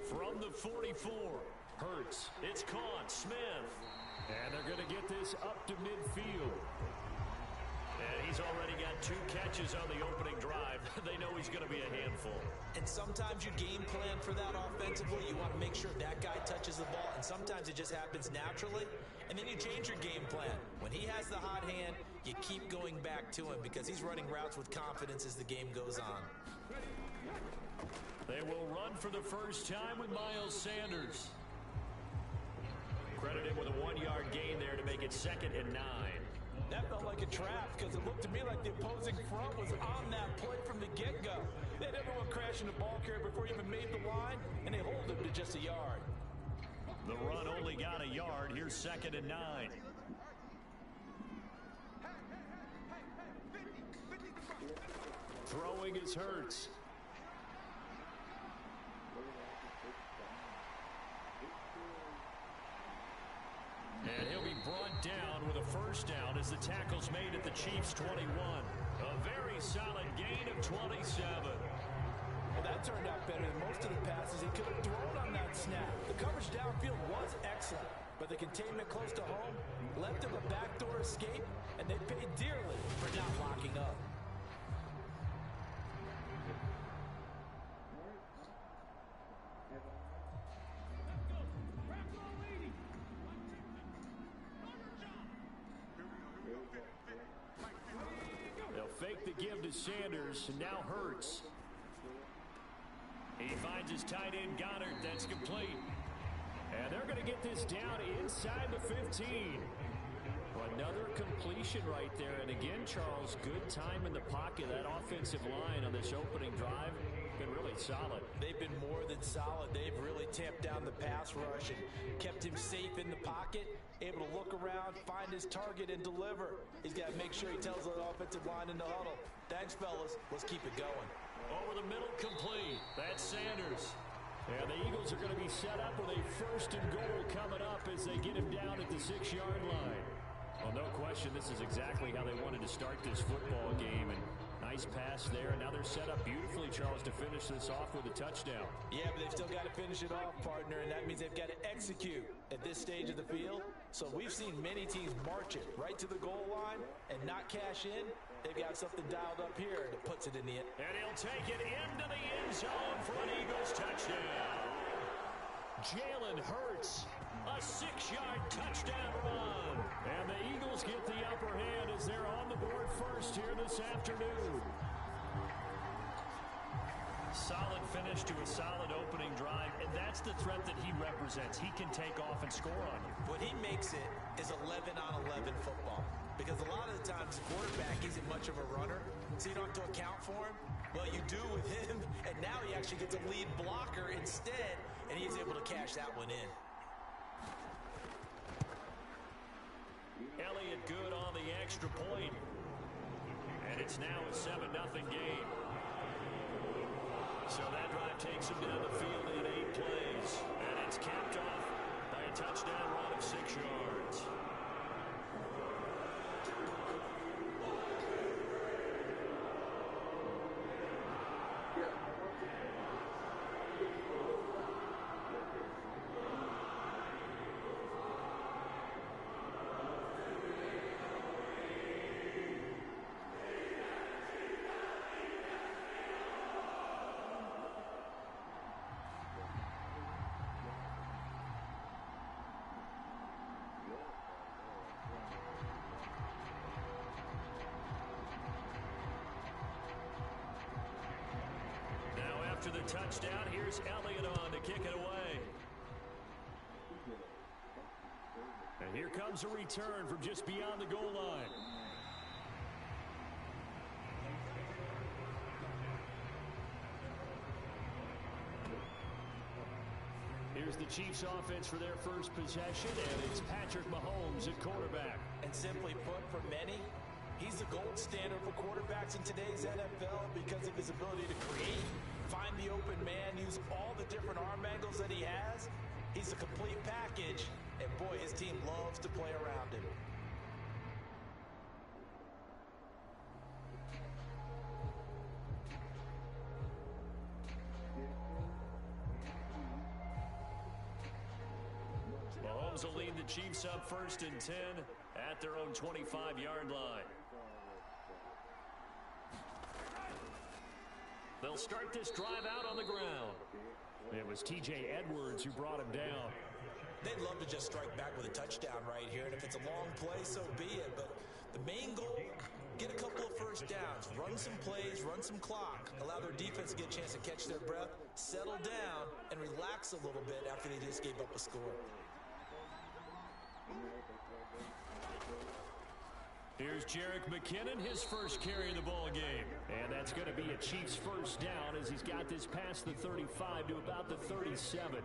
From the 44, Hurts. It's caught. Smith. And they're going to get this up to midfield. And he's already got 2 catches on the opening drive. They know he's going to be a handful. And sometimes you game plan for that offensively. You want to make sure that guy touches the ball. And sometimes it just happens naturally. And then you change your game plan. When he has the hot hand, you keep going back to him because he's running routes with confidence as the game goes on. They will run for the first time with Miles Sanders. Credit him with a 1-yard gain there to make it 2nd and 9. That felt like a trap because it looked to me like the opposing front was on that play from the get-go. They had everyone crashing the ball carrier before he even made the line, and they hold him to just a yard. The run only got a yard. Here's 2nd and 9. Throwing is Hurts. And he'll be brought down with a first down as the tackle's made at the Chiefs' 21. A very solid gain of 27. Well, that turned out better than most of the passes he could have thrown on that snap. The coverage downfield was excellent, but the containment close to home left him a backdoor escape, and they paid dearly for not locking up. Fake the give to Sanders, and now Hurts. He finds his tight end, Goddard. That's complete. And they're going to get this down inside the 15. Another completion right there. And again, Charles, good time in the pocket. That offensive line on this opening drive been really solid. They've been more than solid. They've really tamped down the pass rush and kept him safe in the pocket, able to look around, find his target, and deliver. He's got to make sure he tells the offensive line in the huddle, thanks, fellas. Let's keep it going. Over the middle, complete. That's Sanders. And the Eagles are going to be set up with a 1st and goal coming up as they get him down at the 6-yard line. Well, no question, this is exactly how they wanted to start this football game. And nice pass there, and now they're set up beautifully, Charles, to finish this off with a touchdown. Yeah, but they've still got to finish it off, partner, and that means they've got to execute at this stage of the field. So we've seen many teams march it right to the goal line and not cash in. They've got something dialed up here that puts it in the end. And he'll take it into the end zone for an Eagles touchdown. Jalen Hurts, a 6-yard touchdown run. And the Eagles get the upper hand as they're on the board first here this afternoon. solid finish to a solid opening drive, and that's the threat that he represents. He can take off and score on you. What he makes it is 11-on-11 football. Because a lot of the times the quarterback isn't much of a runner, so you don't have to account for him. Well, you do with him, and now he actually gets a lead blocker instead, and he's able to cash that one in. Elliott good on the extra point. And it's now a 7-0 game. So that drive takes him down the field in 8 plays. And it's capped off by a touchdown run of 6 yards. After the touchdown, here's Elliott on to kick it away. And here comes a return from just beyond the goal line. Here's the Chiefs offense for their first possession, and it's Patrick Mahomes at quarterback. And simply put, for many, he's the gold standard for quarterbacks in today's NFL because of his ability to create, find the open man, use all the different arm angles that he has. He's a complete package, and boy, his team loves to play around him. Mahomes will lead the Chiefs up 1st and 10 at their own 25-yard line. They'll start this drive out on the ground. It was T.J. Edwards who brought him down. They'd love to just strike back with a touchdown right here, and if it's a long play, so be it. But the main goal, get a couple of first downs, run some plays, run some clock, allow their defense to get a chance to catch their breath, settle down, and relax a little bit after they just gave up a score. Here's Jerick McKinnon, his first carry of the ball game. And that's going to be a Chiefs first down as he's got this past the 35 to about the 37.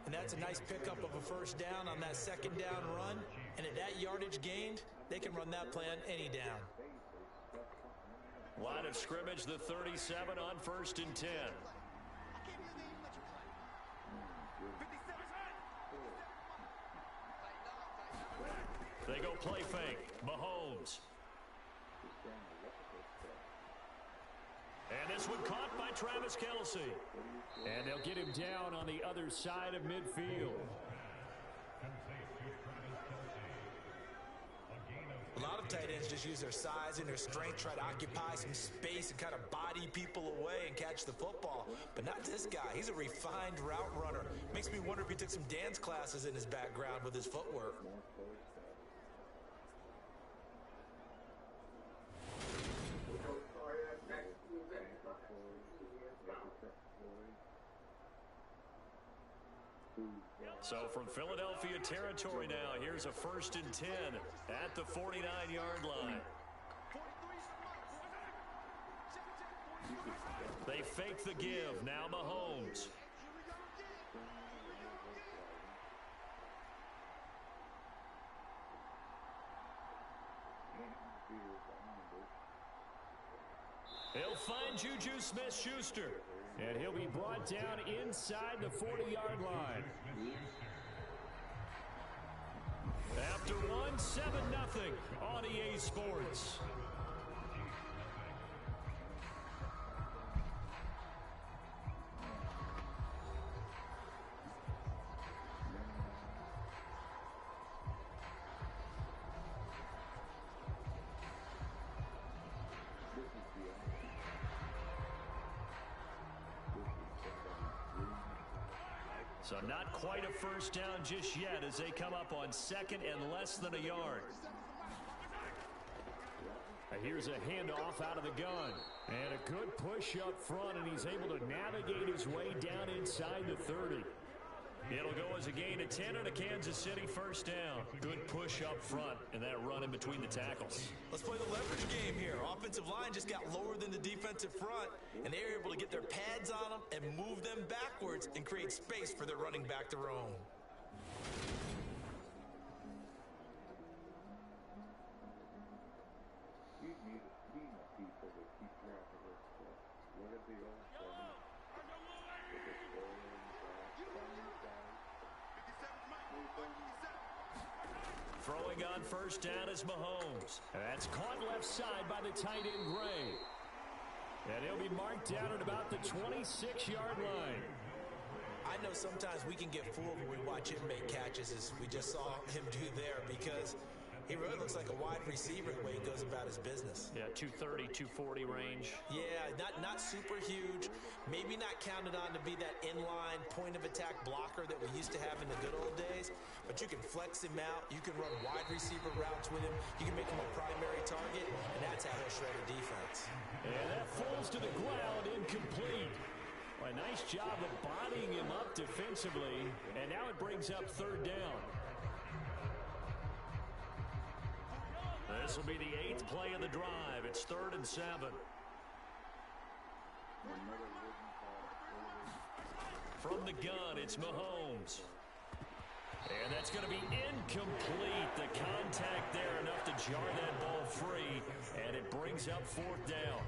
And that's a nice pickup of a first down on that second down run. And at that yardage gained, they can run that play on any down. Line of scrimmage, the 37 on 1st and 10. They go play fake. Mahomes. And this one caught by Travis Kelce. And they'll get him down on the other side of midfield. A lot of tight ends just use their size and their strength, try to occupy some space and kind of body people away and catch the football. But not this guy. He's a refined route runner. Makes me wonder if he took some dance classes in his background with his footwork. So from Philadelphia territory now, here's a 1st and 10 at the 49-yard line. They fake the give. Now Mahomes. He'll find Juju Smith-Schuster. And he'll be brought down inside the 40-yard line. After one, 7-0 on EA Sports. So not quite a first down just yet as they come up on 2nd and less than a yard. Here's a handoff out of the gun. And a good push up front, and he's able to navigate his way down inside the 30. It'll go as a gain of 10 and a Kansas City first down. Good push up front and that run in between the tackles. Let's play the leverage game here. Offensive line just got lower than the defensive front, and they were able to get their pads on them and move them backwards and create space for their running back to roam. You need a team of people to keep track of this stuff. Look at the old stuff. Throwing on first down is Mahomes. That's caught left side by the tight end Gray. And he'll be marked down at about the 26-yard line. I know sometimes we can get fooled when we watch him make catches, as we just saw him do there, because he really looks like a wide receiver the way he goes about his business. Yeah, 230, 240 range. Yeah, not super huge. Maybe not counted on to be that inline point-of-attack blocker that we used to have in the good old days. But you can flex him out. You can run wide receiver routes with him. You can make him a primary target, and that's how he'll shred a defense. And that falls to the ground, incomplete. Well, a nice job of bodying him up defensively. And now it brings up third down. This will be the 8th play of the drive. It's 3rd and 7. From the gun, it's Mahomes. And that's going to be incomplete. The contact there enough to jar that ball free. And it brings up 4th down.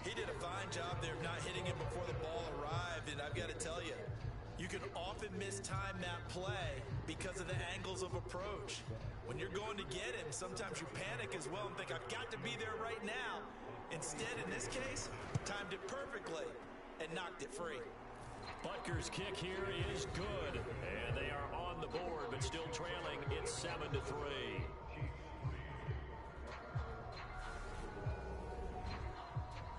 He did a fine job there of not hitting him before the ball arrived. And I've got to tell you, you can often mistime that play because of the angles of approach. When you're going to get him, sometimes you panic as well and think, I've got to be there right now. Instead, in this case, timed it perfectly and knocked it free. Butker's kick here is good. And they are on the board, but still trailing. It's 7-3.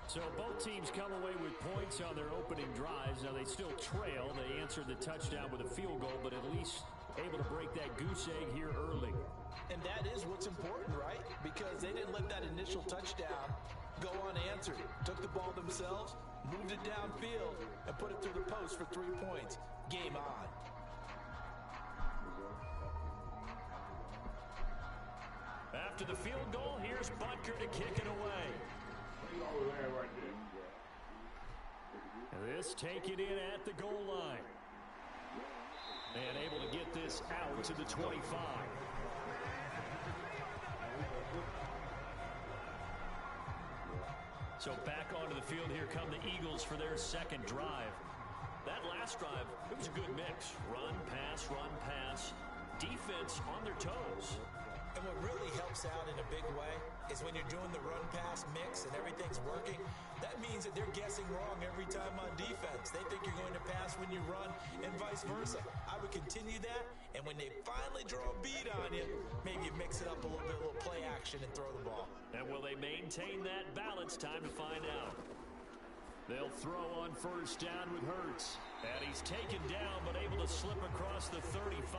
So both teams come away with points on their opening drives. Now they still trail. They answered the touchdown with a field goal, but at least able to break that goose egg here early. And that is what's important, right? Because they didn't let that initial touchdown go unanswered. Took the ball themselves, moved it downfield, and put it through the post for 3 points. Game on. After the field goal, here's Butker to kick it away. This taken in at the goal line. And able to get this out to the 25. So back onto the field, here come the Eagles for their second drive. That last drive, it was a good mix. Run, pass, defense on their toes. And what really helps out in a big way is when you're doing the run-pass mix and everything's working, that means that they're guessing wrong every time on defense. They think you're going to pass when you run and vice versa. I would continue that, and when they finally draw a beat on you, maybe you mix it up a little bit, a little play action and throw the ball. And will they maintain that balance? Time to find out. They'll throw on first down with Hurts. And he's taken down but able to slip across the 35.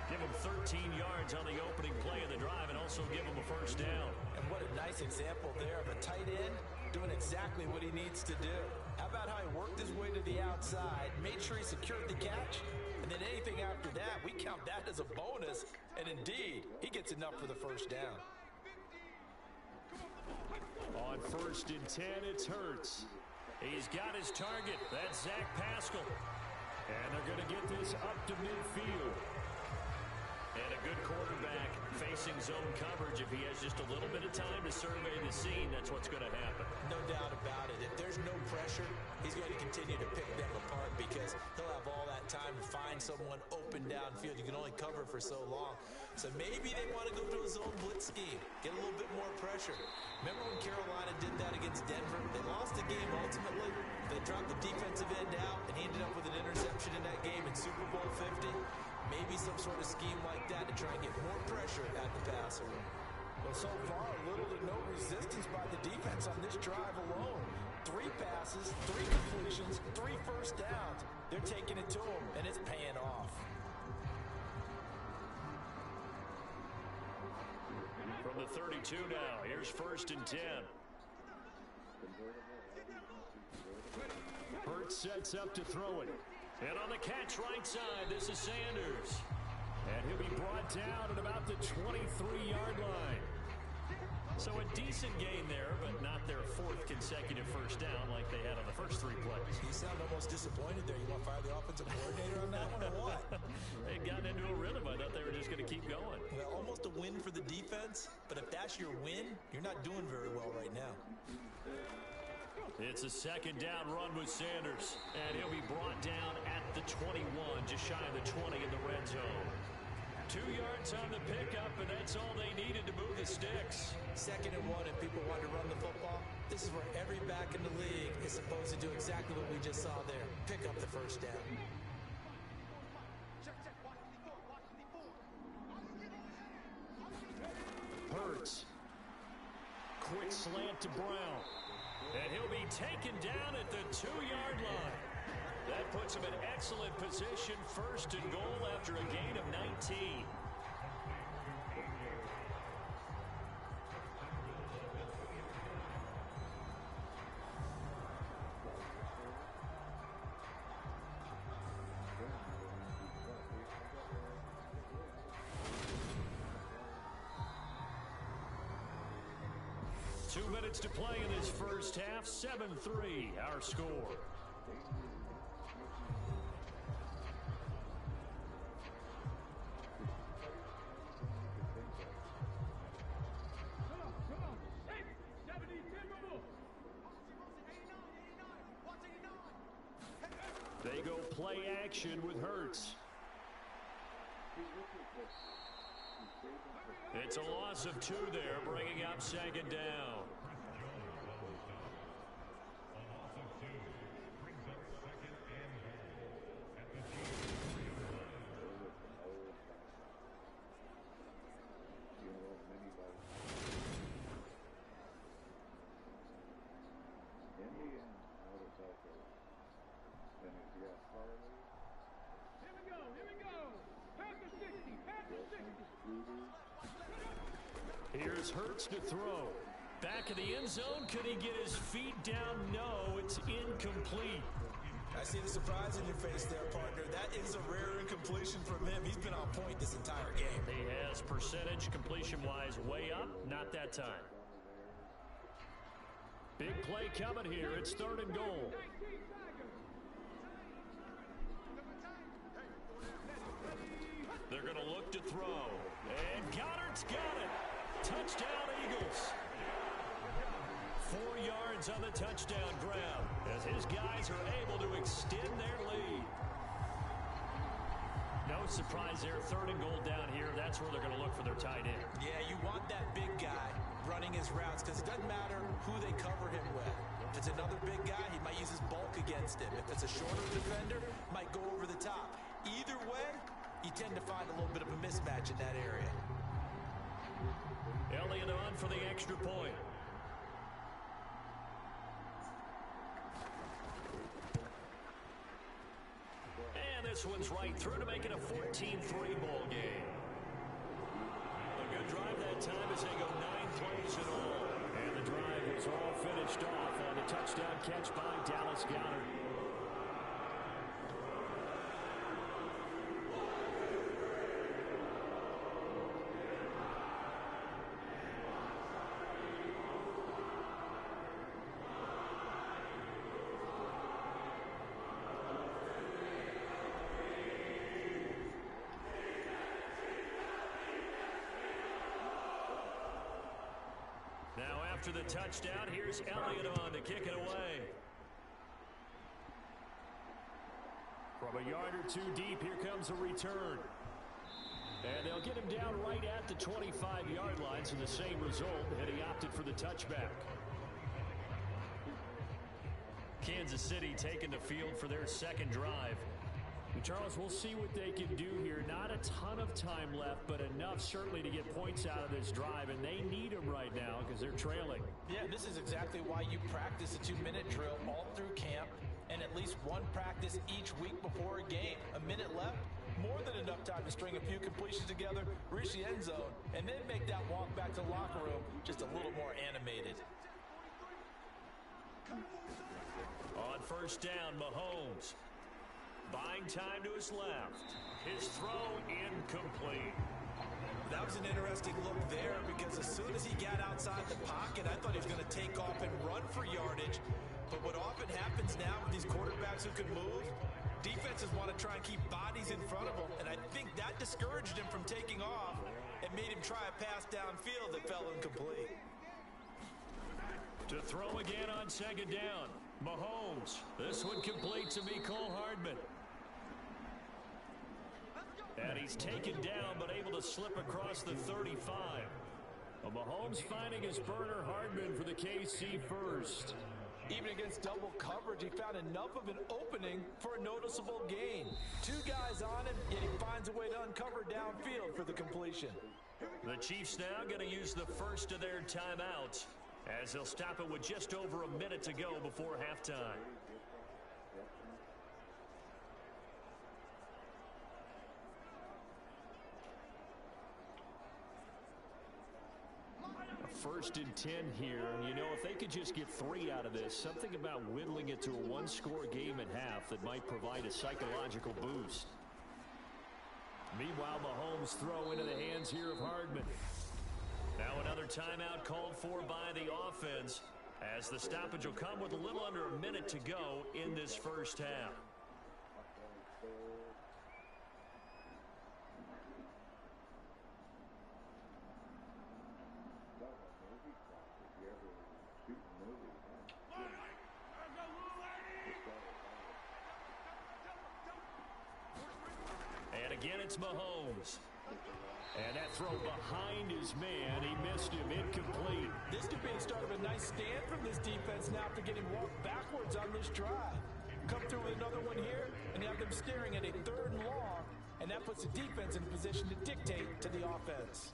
Give him 13 yards on the opening play of the drive and also give him a first down. And what a nice example there of a tight end doing exactly what he needs to do. How about how he worked his way to the outside, made sure he secured the catch, and then anything after that, we count that as a bonus. And indeed, he gets enough for the first down. On 1st and 10, it's Hurts. He's got his target. That's Zach Pascal. And they're going to get this up to midfield. And a good quarterback facing zone coverage. If he has just a little bit of time to survey the scene, that's what's going to happen. No doubt about it. If there's no pressure, he's going to continue to pick them apart because he'll have all that time to find someone open downfield. You can only cover for so long. So maybe they want to go to a zone blitz scheme, get a little bit more pressure. Remember when Carolina did that against Denver? They lost the game ultimately. They dropped the defensive end out, and he ended up with an interception in that game in Super Bowl 50. Maybe some sort of scheme like that to try and get more pressure at the passer. Well, so far, little to no resistance by the defense on this drive alone. 3 passes, 3 completions, 3 first downs. They're taking it to him, and it's paying off. From the 32, 32 now. Here's 1st and 10. Hurts sets up to throw it. And on the catch right side, this is Sanders. And he'll be brought down at about the 23-yard line. So a decent gain there, but not their 4th consecutive first down like they had on the first 3 plays. You sound almost disappointed there. You want to fire the offensive coordinator on that one or what? They got into a rhythm. I thought they were just going to keep going. Well, almost a win for the defense, but if that's your win, you're not doing very well right now. It's a 2nd down run with Sanders, and he'll be brought down at the 21, just shy of the 20 in the red zone. 2 yards on the pickup, and that's all they needed to move the sticks. 2nd and 1, and people want to run the football. This is where every back in the league is supposed to do exactly what we just saw there. Pick up the first down. Hurts. Quick slant to Brown. And he'll be taken down at the 2-yard line. That puts him in excellent position, 1st and goal after a gain of 19. Two minutes to play in this first half. 7-3, our score. They go play action with Hurts. It's a loss of 2 there, bringing up 2nd down. Here's Hurts to throw. Back of the end zone. Could he get his feet down? No, it's incomplete. I see the surprise in your face there, partner. That is a rare incompletion from him. He's been on point this entire game. He has percentage completion-wise way up. Not that time. Big play coming here. It's 3rd and goal. They're going to look to throw. And Goddard's got it. Touchdown, Eagles. 4 yards on the touchdown grab as his guys are able to extend their lead. No surprise there. 3rd and goal down here. That's where they're going to look for their tight end. Yeah, you want that big guy running his routes because it doesn't matter who they cover him with. If it's another big guy, he might use his bulk against him. If it's a shorter defender, might go over the top. Either way, you tend to find a little bit of a mismatch in that area. Elliott on for the extra point. And this one's right through to make it a 14-3 ball game. A good drive that time as they go 9 plays in all. And the drive was all finished off on the touchdown catch by Dallas Goedert. After the touchdown, here's Elliott on to kick it away. From a yard or 2 deep, here comes a return. And they'll get him down right at the 25-yard line, so the same result, and he opted for the touchback. Kansas City taking the field for their 2nd drive. Charles, we'll see what they can do here. Not a ton of time left, but enough certainly to get points out of this drive, and they need them right now because they're trailing. Yeah, this is exactly why you practice a 2-minute drill all through camp and at least one practice each week before a game. A minute left, more than enough time to string a few completions together, reach the end zone, and then make that walk back to the locker room just a little more animated. On first down, Mahomes. Buying time to his left. His throw incomplete. That was an interesting look there because as soon as he got outside the pocket, I thought he was going to take off and run for yardage. But what often happens now with these quarterbacks who can move, defenses want to try and keep bodies in front of them, and I think that discouraged him from taking off and made him try a pass downfield that fell incomplete. To throw again on second down, Mahomes. This one complete to Mecole Hardman. And he's taken down but able to slip across the 35. Well, Mahomes finding his burner Hardman for the KC first. Even against double coverage, he found enough of an opening for a noticeable gain. Two guys on him, yet he finds a way to uncover downfield for the completion. The Chiefs now going to use the first of their timeouts as they'll stop it with just over a minute to go before halftime. First and 10 here, and you know, if they could just get 3 out of this, something about whittling it to a one-score game at half that might provide a psychological boost. Meanwhile, Mahomes throw into the hands here of Hardman. Now another timeout called for by the offense as the stoppage will come with a little under a minute to go in this first half. And again, it's Mahomes. And that throw behind his man, he missed him, incomplete. This could be the start of a nice stand from this defense now after getting walked backwards on this drive. Come through with another one here, and you have them staring at a 3rd and long, and that puts the defense in a position to dictate to the offense.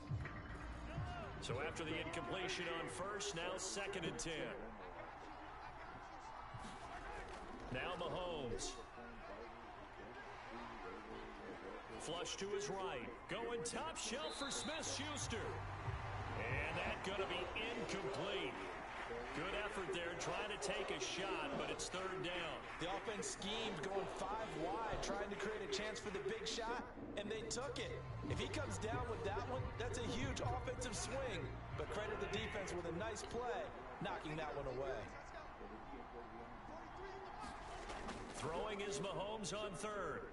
So after the incompletion on first, now 2nd and 10. Now Mahomes. Flush to his right. Going top shelf for Smith-Schuster. And that's going to be incomplete. Good effort there trying to take a shot, but it's 3rd down. The offense schemed going 5 wide, trying to create a chance for the big shot, and they took it. If he comes down with that one, that's a huge offensive swing. But credit the defense with a nice play, knocking that one away. Throwing is Mahomes on 3rd.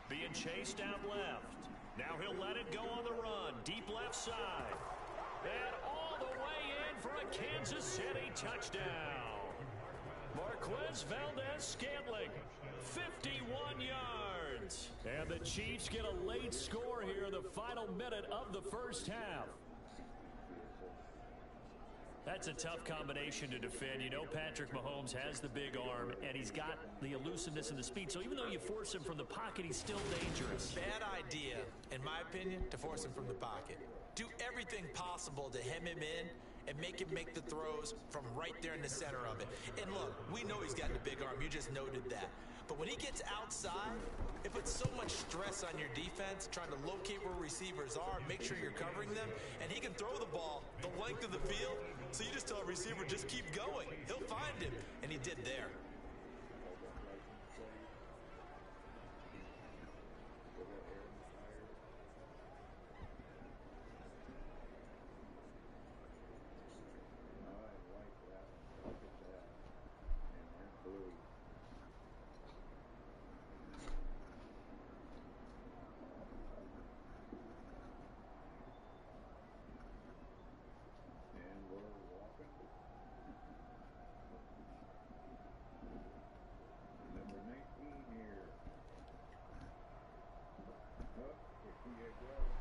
Being chased out left. Now he'll let it go on the run. Deep left side. And all the way in for a Kansas City touchdown. Marquez Valdez-Scantling, 51 yards. And the Chiefs get a late score here in the final minute of the first half. That's a tough combination to defend. You know Patrick Mahomes has the big arm, and he's got the elusiveness and the speed. So even though you force him from the pocket, he's still dangerous. Bad idea, in my opinion, to force him from the pocket. Do everything possible to hem him in and make him make the throws from right there in the center of it. And look, we know he's got the big arm. You just noted that. But when he gets outside, it puts so much stress on your defense, trying to locate where receivers are, make sure you're covering them, and he can throw the ball the length of the field, so you just tell a receiver, just keep going. He'll find him, and he did there.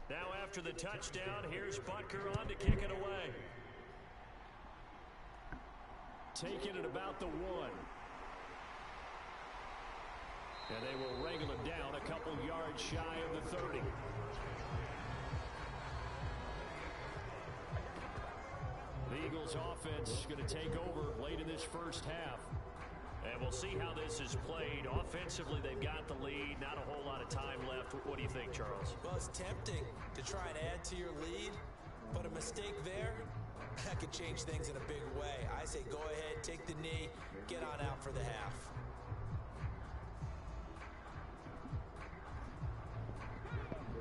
Now after the touchdown, here's Butker on to kick it away. Taking it about the 1. And they will wrangle him down a couple yards shy of the 30. The Eagles offense going to take over late in this first half. And we'll see how this is played. Offensively, they've got the lead. Not a whole lot of time left What do you think, Charles? Well, it's tempting to try and add to your lead, but a mistake there, that could change things in a big way. I say go ahead, take the knee, get on out for the half.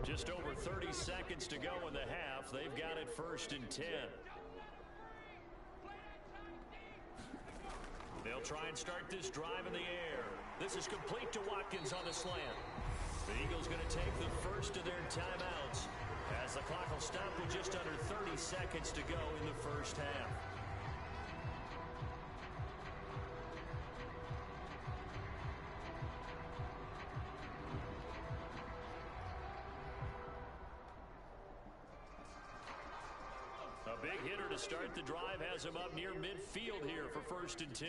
Just over 30 seconds to go in the half. They've got it 1st and 10. They'll try and start this drive in the air. This is complete to Watkins on the slant. The Eagles going to take the first of their timeouts as the clock will stop with just under 30 seconds to go in the first half. A big hitter to start the drive has him up near midfield here for 1st and 10.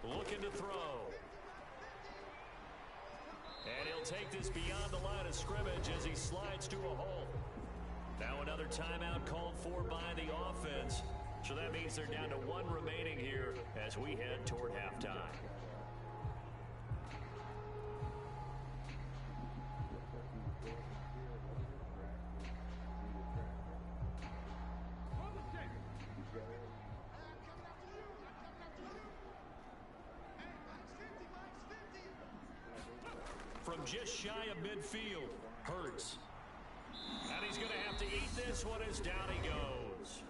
Looking to throw. And he'll take this beyond the line of scrimmage as he slides to a hole. Now another timeout called for by the offense. So that means they're down to 1 remaining here as we head toward halftime. From just shy of midfield, Hurts. And he's going to have to eat this one as down he goes.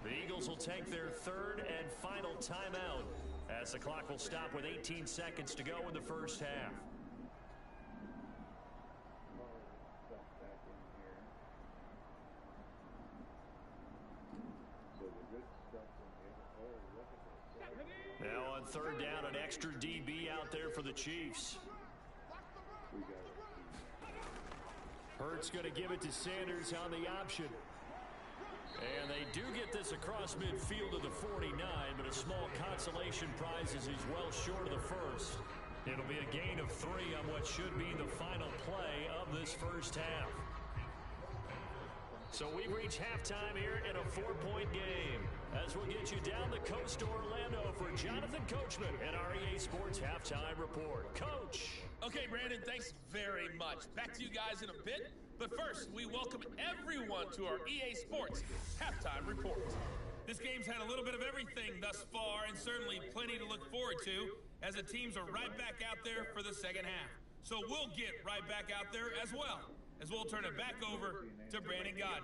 The Eagles will take their 3rd and final timeout as the clock will stop with 18 seconds to go in the first half. Now on 3rd down, an extra DB out there for the Chiefs. Hurts going to give it to Sanders on the option. And they do get this across midfield to the 49, but a small consolation prize as he's well short of the first. It'll be a gain of 3 on what should be the final play of this first half. So we reach halftime here in a 4-point game as we'll get you down the coast to Orlando for Jonathan Coachman and our EA Sports Halftime Report. Coach. Okay, Brandon, thanks very much. Back to you guys in a bit. But first, we welcome everyone to our EA Sports Halftime Report. This game's had a little bit of everything thus far and certainly plenty to look forward to as the teams are right back out there for the second half. So we'll get right back out there as well as we'll turn it back over to Brandon Gaudin.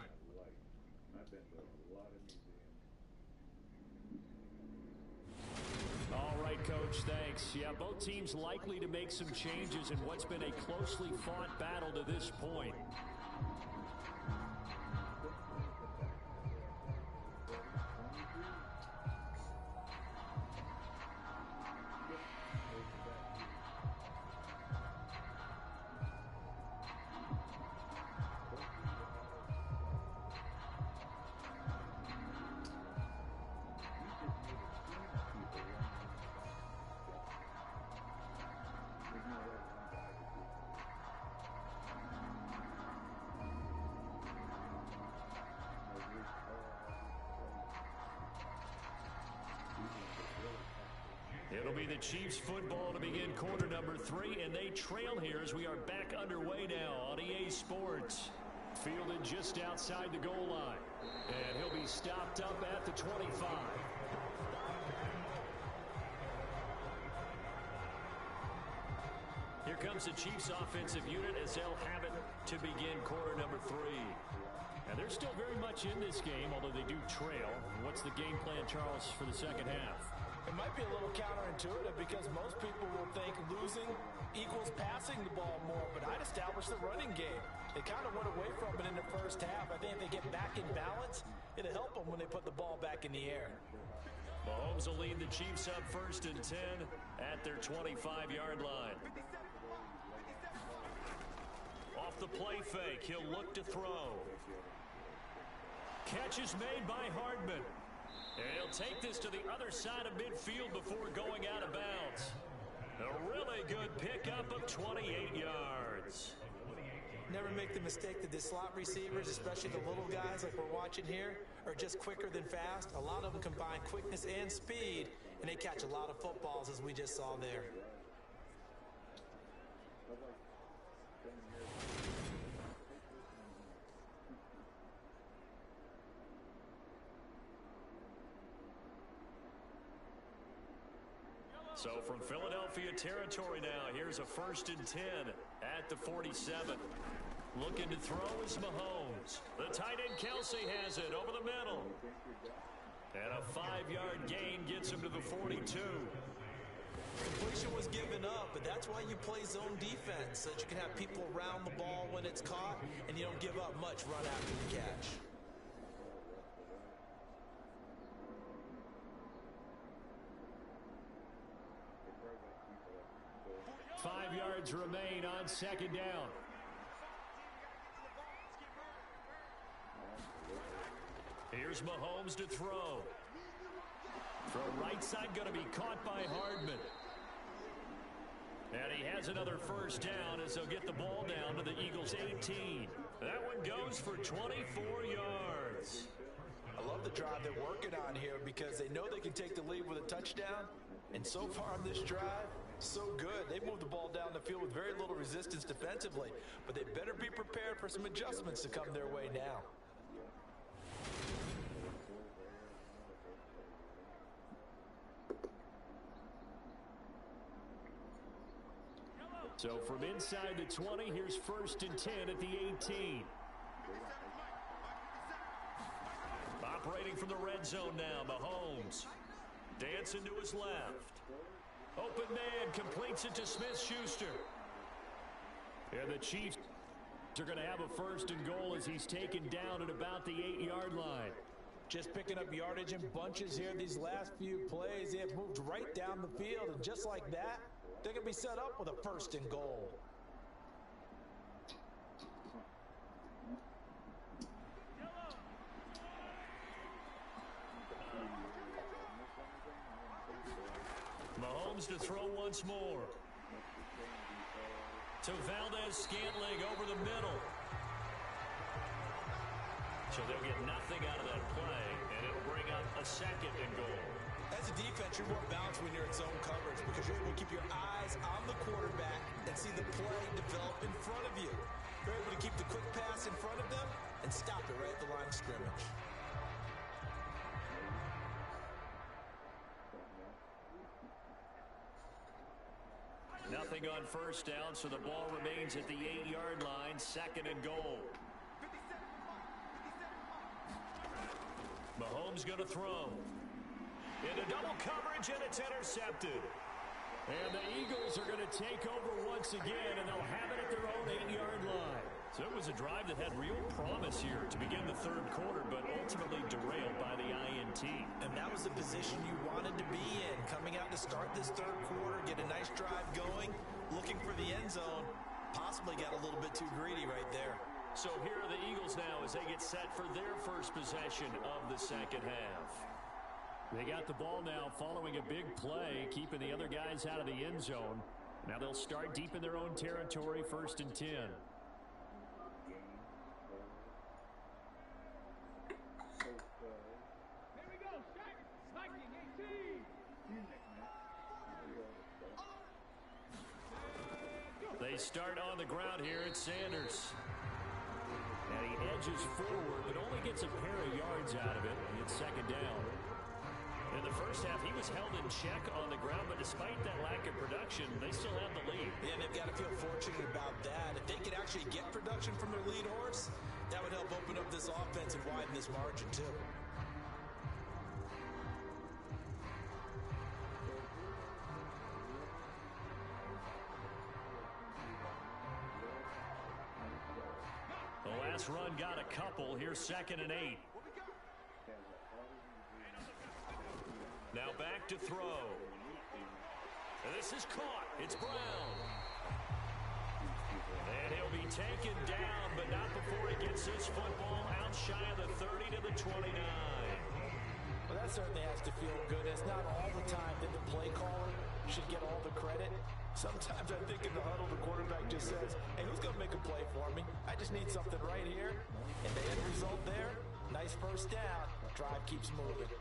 All right, Coach, thanks. Yeah, both teams likely to make some changes in what's been a closely fought battle to this point. It'll be the Chiefs football to begin quarter number 3, and they trail here as we are back underway now on EA Sports. Fielded just outside the goal line, and he'll be stopped up at the 25. Here comes the Chiefs offensive unit as they'll have it to begin quarter number 3. And they're still very much in this game, although they do trail. What's the game plan, Charles, for the second half? It might be a little counterintuitive because most people will think losing equals passing the ball more, but I'd establish the running game. They kind of went away from it in the first half. I think if they get back in balance, it'll help them when they put the ball back in the air. Mahomes will lead the Chiefs up 1st and 10 at their 25-yard line. Off the play fake, he'll look to throw. Catch is made by Hardman. And he'll take this to the other side of midfield before going out of bounds. A really good pickup of 28 yards. Never make the mistake that the slot receivers, especially the little guys like we're watching here, are just quicker than fast. A lot of them combine quickness and speed, and they catch a lot of footballs as we just saw there. So from Philadelphia territory now, here's a 1st and 10 at the 47. Looking to throw is Mahomes. The tight end Kelce has it over the middle. And a 5-yard gain gets him to the 42. Completion was given up, but that's why you play zone defense, so that you can have people around the ball when it's caught, and you don't give up much run after the catch. 5 yards remain on 2nd down. Here's Mahomes to throw. Throw right side going to be caught by Hardman. And he has another 1st down as they'll get the ball down to the Eagles' 18. That one goes for 24 yards. I love the drive they're working on here because they know they can take the lead with a touchdown. And so far on this drive, so good. They moved the ball down the field with very little resistance defensively. But they better be prepared for some adjustments to come their way now. So from inside the 20, here's 1st and 10 at the 18. Operating from the red zone now, Mahomes. Dancing to his left. Open man completes it to Smith-Schuster. And the Chiefs are going to have a 1st and goal as he's taken down at about the 8-yard line. Just picking up yardage in bunches here these last few plays. They have moved right down the field, and just like that, they're going to be set up with a 1st and goal. Mahomes to throw once more. To Valdez-Scantling over the middle. So they'll get nothing out of that play, and it'll bring up a 2nd and goal. As a defense, you're more balanced when you're in zone coverage because you're able to keep your eyes on the quarterback and see the play develop in front of you. You're able to keep the quick pass in front of them and stop it right at the line of scrimmage. Nothing on 1st down, so the ball remains at the 8-yard line, 2nd and goal. Mahomes going to throw. Into double coverage, and it's intercepted. And the Eagles are going to take over once again, and they'll have it at their own 8-yard line. So it was a drive that had real promise here to begin the 3rd quarter, but ultimately derailed by the INT. And that was the position you wanted to be in. Coming out to start this 3rd quarter, get a nice drive going, looking for the end zone. Possibly got a little bit too greedy right there. So here are the Eagles now as they get set for their first possession of the 2nd half. They got the ball now following a big play, keeping the other guys out of the end zone. Now they'll start deep in their own territory, 1st and 10. They start on the ground here at Sanders. And he edges forward, but only gets a pair of yards out of it. It's 2nd down. In the 1st half, he was held in check on the ground, but despite that lack of production, they still have the lead. Yeah, and they've got to feel fortunate about that. If they could actually get production from their lead horse, that would help open up this offense and widen this margin, too. The last run got a couple. Here's 2nd and 8. Now back to throw. And this is caught. It's Brown. And he'll be taken down, but not before he gets this football out shy of the 30 to the 29. Well, that certainly has to feel good. It's not all the time that the play caller should get all the credit. Sometimes I think in the huddle, the quarterback just says, hey, who's going to make a play for me? I just need something right here. And the end result there, nice 1st down. Drive keeps moving.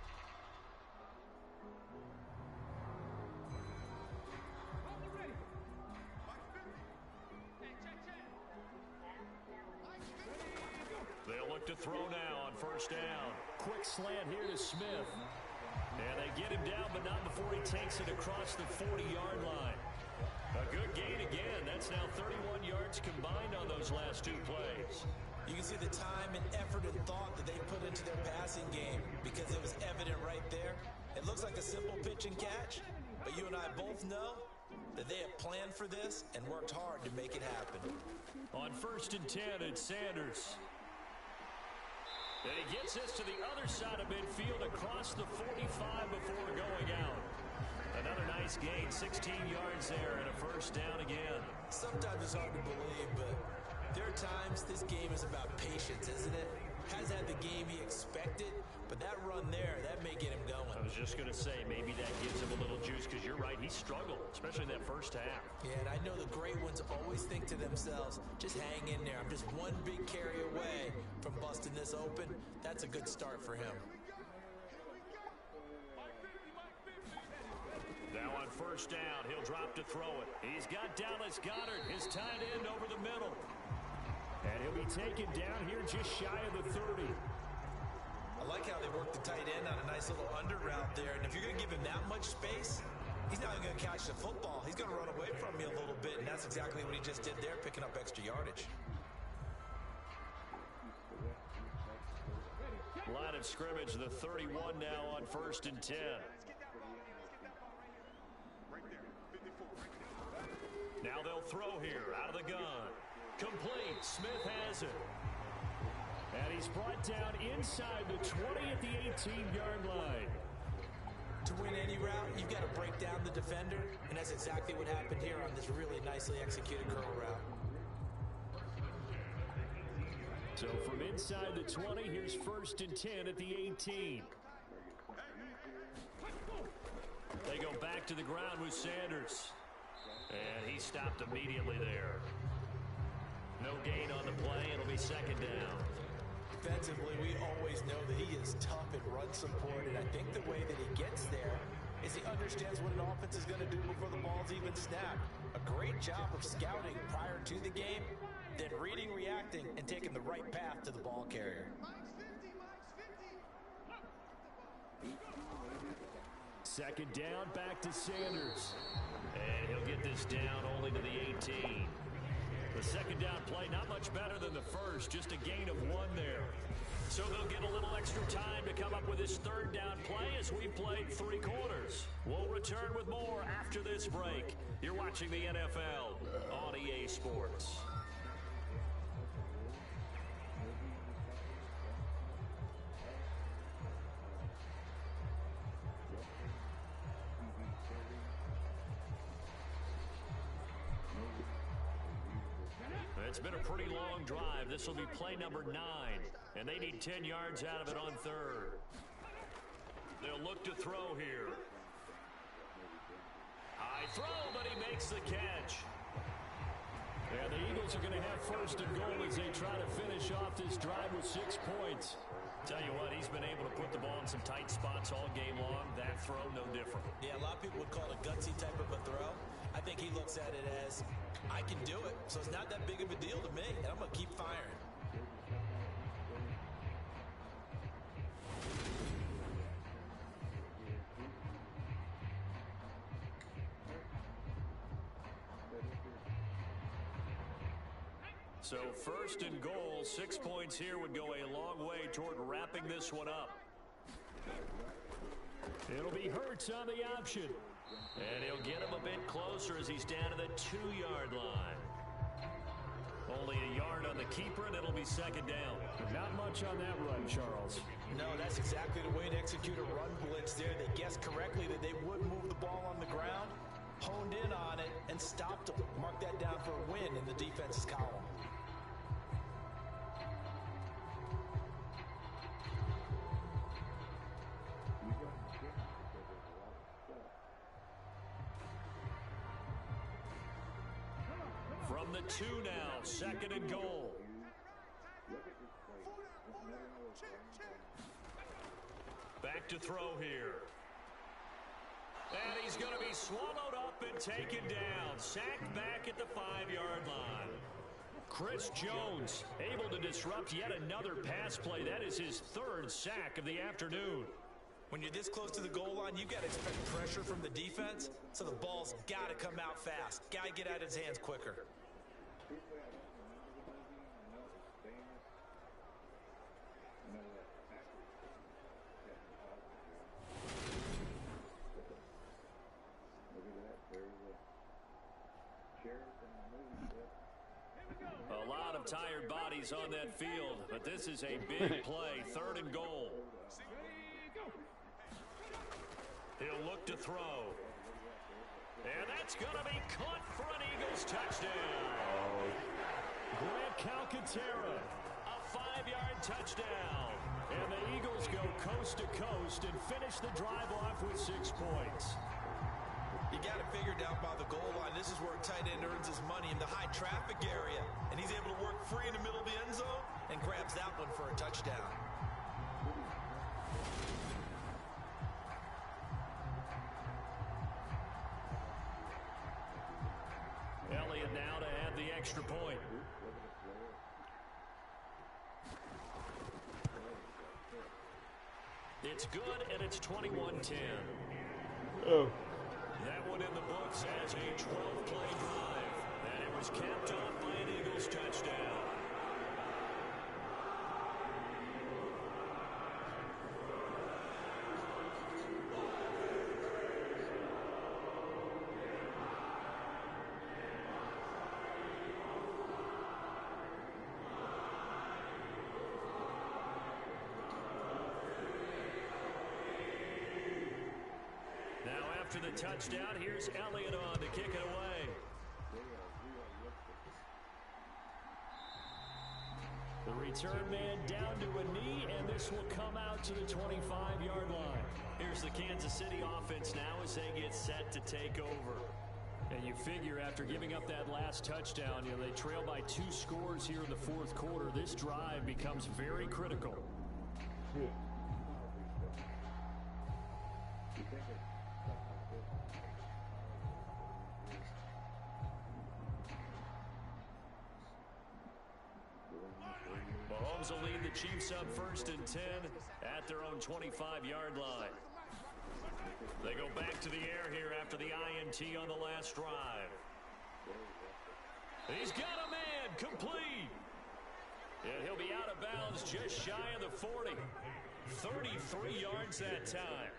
look to throw now on first down. Quick slant here to Smith. And they get him down, but not before he takes it across the 40-yard line. A good gain again. That's now 31 yards combined on those last two plays. You can see the time and effort and thought that they put into their passing game because it was evident right there. It looks like a simple pitch and catch, but you and I both know that they have planned for this and worked hard to make it happen. On first and 10, it's Sanders. And he gets this to the other side of midfield across the 45 before going out. Another nice gain, 16 yards there, and a first down again. Sometimes it's hard to believe, but there are times this game is about patience, isn't it? Hasn't had the game he expected, but that run there, that may get him going. I was just going to say, maybe that gives him a little juice, because you're right, he struggled, especially in that first half. Yeah, and I know the great ones always think to themselves, just hang in there. I'm just one big carry away from busting this open. That's a good start for him. Now on first down, he'll drop to throw it. He's got Dallas Goedert, his tight end, over the middle. And he'll be taken down here just shy of the 30. I like how they work the tight end on a nice little under route there. And if you're going to give him that much space, he's not even going to catch the football. He's going to run away from you a little bit, and that's exactly what he just did there, picking up extra yardage. Line of scrimmage, the 31 now on first and 10. Now they'll throw here out of the gun. Complete. Smith has it. And he's brought down inside the 20 at the 18-yard line. To win any route, you've got to break down the defender, and that's exactly what happened here on this really nicely executed curl route. So from inside the 20, here's first and 10 at the 18. They go back to the ground with Sanders. And he stopped immediately there. No gain on the play. It'll be second down. Defensively, we always know that he is tough and run support, and I think the way that he gets there is he understands what an offense is going to do before the ball's even snapped. A great job of scouting prior to the game, then reading, reacting, and taking the right path to the ball carrier. Second down, back to Sanders. And he'll get this down only to the 18. The second down play, not much better than the first, just a gain of 1 there. So they'll get a little extra time to come up with this third down play as we played 3 quarters. We'll return with more after this break. You're watching the NFL on EA Sports. It's been a pretty long drive. This will be play number 9, and they need 10 yards out of it on third. They'll look to throw here. High throw, but he makes the catch. Yeah, the Eagles are going to have first and goal as they try to finish off this drive with 6 points. Tell you what, he's been able to put the ball in some tight spots all game long. That throw, no different. Yeah, a lot of people would call it a gutsy type of a throw. I think he looks at it as, I can do it, so it's not that big of a deal to me, and I'm going to keep firing. So first and goal, 6 points here would go a long way toward wrapping this one up. It'll be Hurts on the option. And he'll get him a bit closer as he's down to the 2-yard line. Only a yard on the keeper, and it'll be second down. Not much on that run, Charles. No, that's exactly the way to execute a run blitz there. They guessed correctly that they would move the ball on the ground, honed in on it, and stopped them. Mark that down for a win in the defense's column. From the 2 now, second and goal. Back to throw here. And he's going to be swallowed up and taken down. Sacked back at the 5-yard line. Chris Jones able to disrupt yet another pass play. That is his 3rd sack of the afternoon. When you're this close to the goal line, you've got to expect pressure from the defense, so the ball's got to come out fast. Got to get out of his hands quicker. A lot of tired bodies on that field, but this is a big play, 3rd and goal. He'll look to throw. And that's going to be caught for an Eagles touchdown. Grant Calcaterra, a 5-yard touchdown. And the Eagles go coast to coast and finish the drive off with 6 points. You got it figured out by the goal line. This is where a tight end earns his money, in the high traffic area. And he's able to work free in the middle of the end zone and grabs that one for a touchdown. Elliott now to add the extra point. It's good, and it's 21-10. Oh. That one in the books as a 12-play drive. And it was capped off by an Eagles touchdown. After the touchdown, here's Elliott on to kick it away. The return man down to a knee, and this will come out to the 25-yard line. Here's the Kansas City offense now as they get set to take over. And you figure after giving up that last touchdown, they trail by 2 scores here in the 4th quarter. This drive becomes very critical. Mahomes will lead the Chiefs up 1st and 10 at their own 25-yard line. They go back to the air here after the INT on the last drive. He's got a man, complete. And he'll be out of bounds just shy of the 40. 33 yards that time.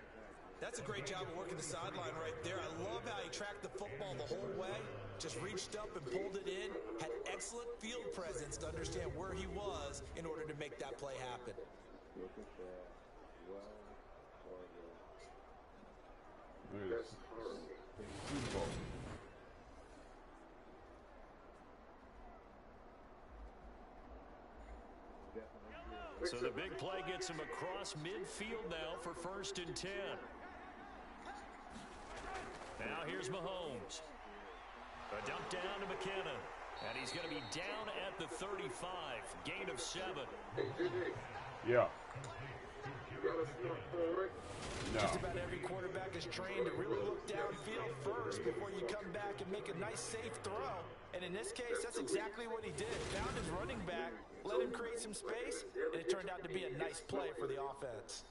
That's a great job of working the sideline right there. I love how he tracked the football the whole way. Just reached up and pulled it in. Had excellent field presence to understand where he was in order to make that play happen. Look at that. Well, That's horrible. Super Bowl. So the big play gets him across midfield now for 1st and 10. Now here's Mahomes. A dump down to McKinnon. And he's going to be down at the 35. Gain of 7. Hey, JJ, Yeah. you got us not forward. No. Just about every quarterback is trained to really look downfield first before you come back and make a nice, safe throw. And in this case, that's exactly what he did. Found his running back, let him create some space, and it turned out to be a nice play for the offense.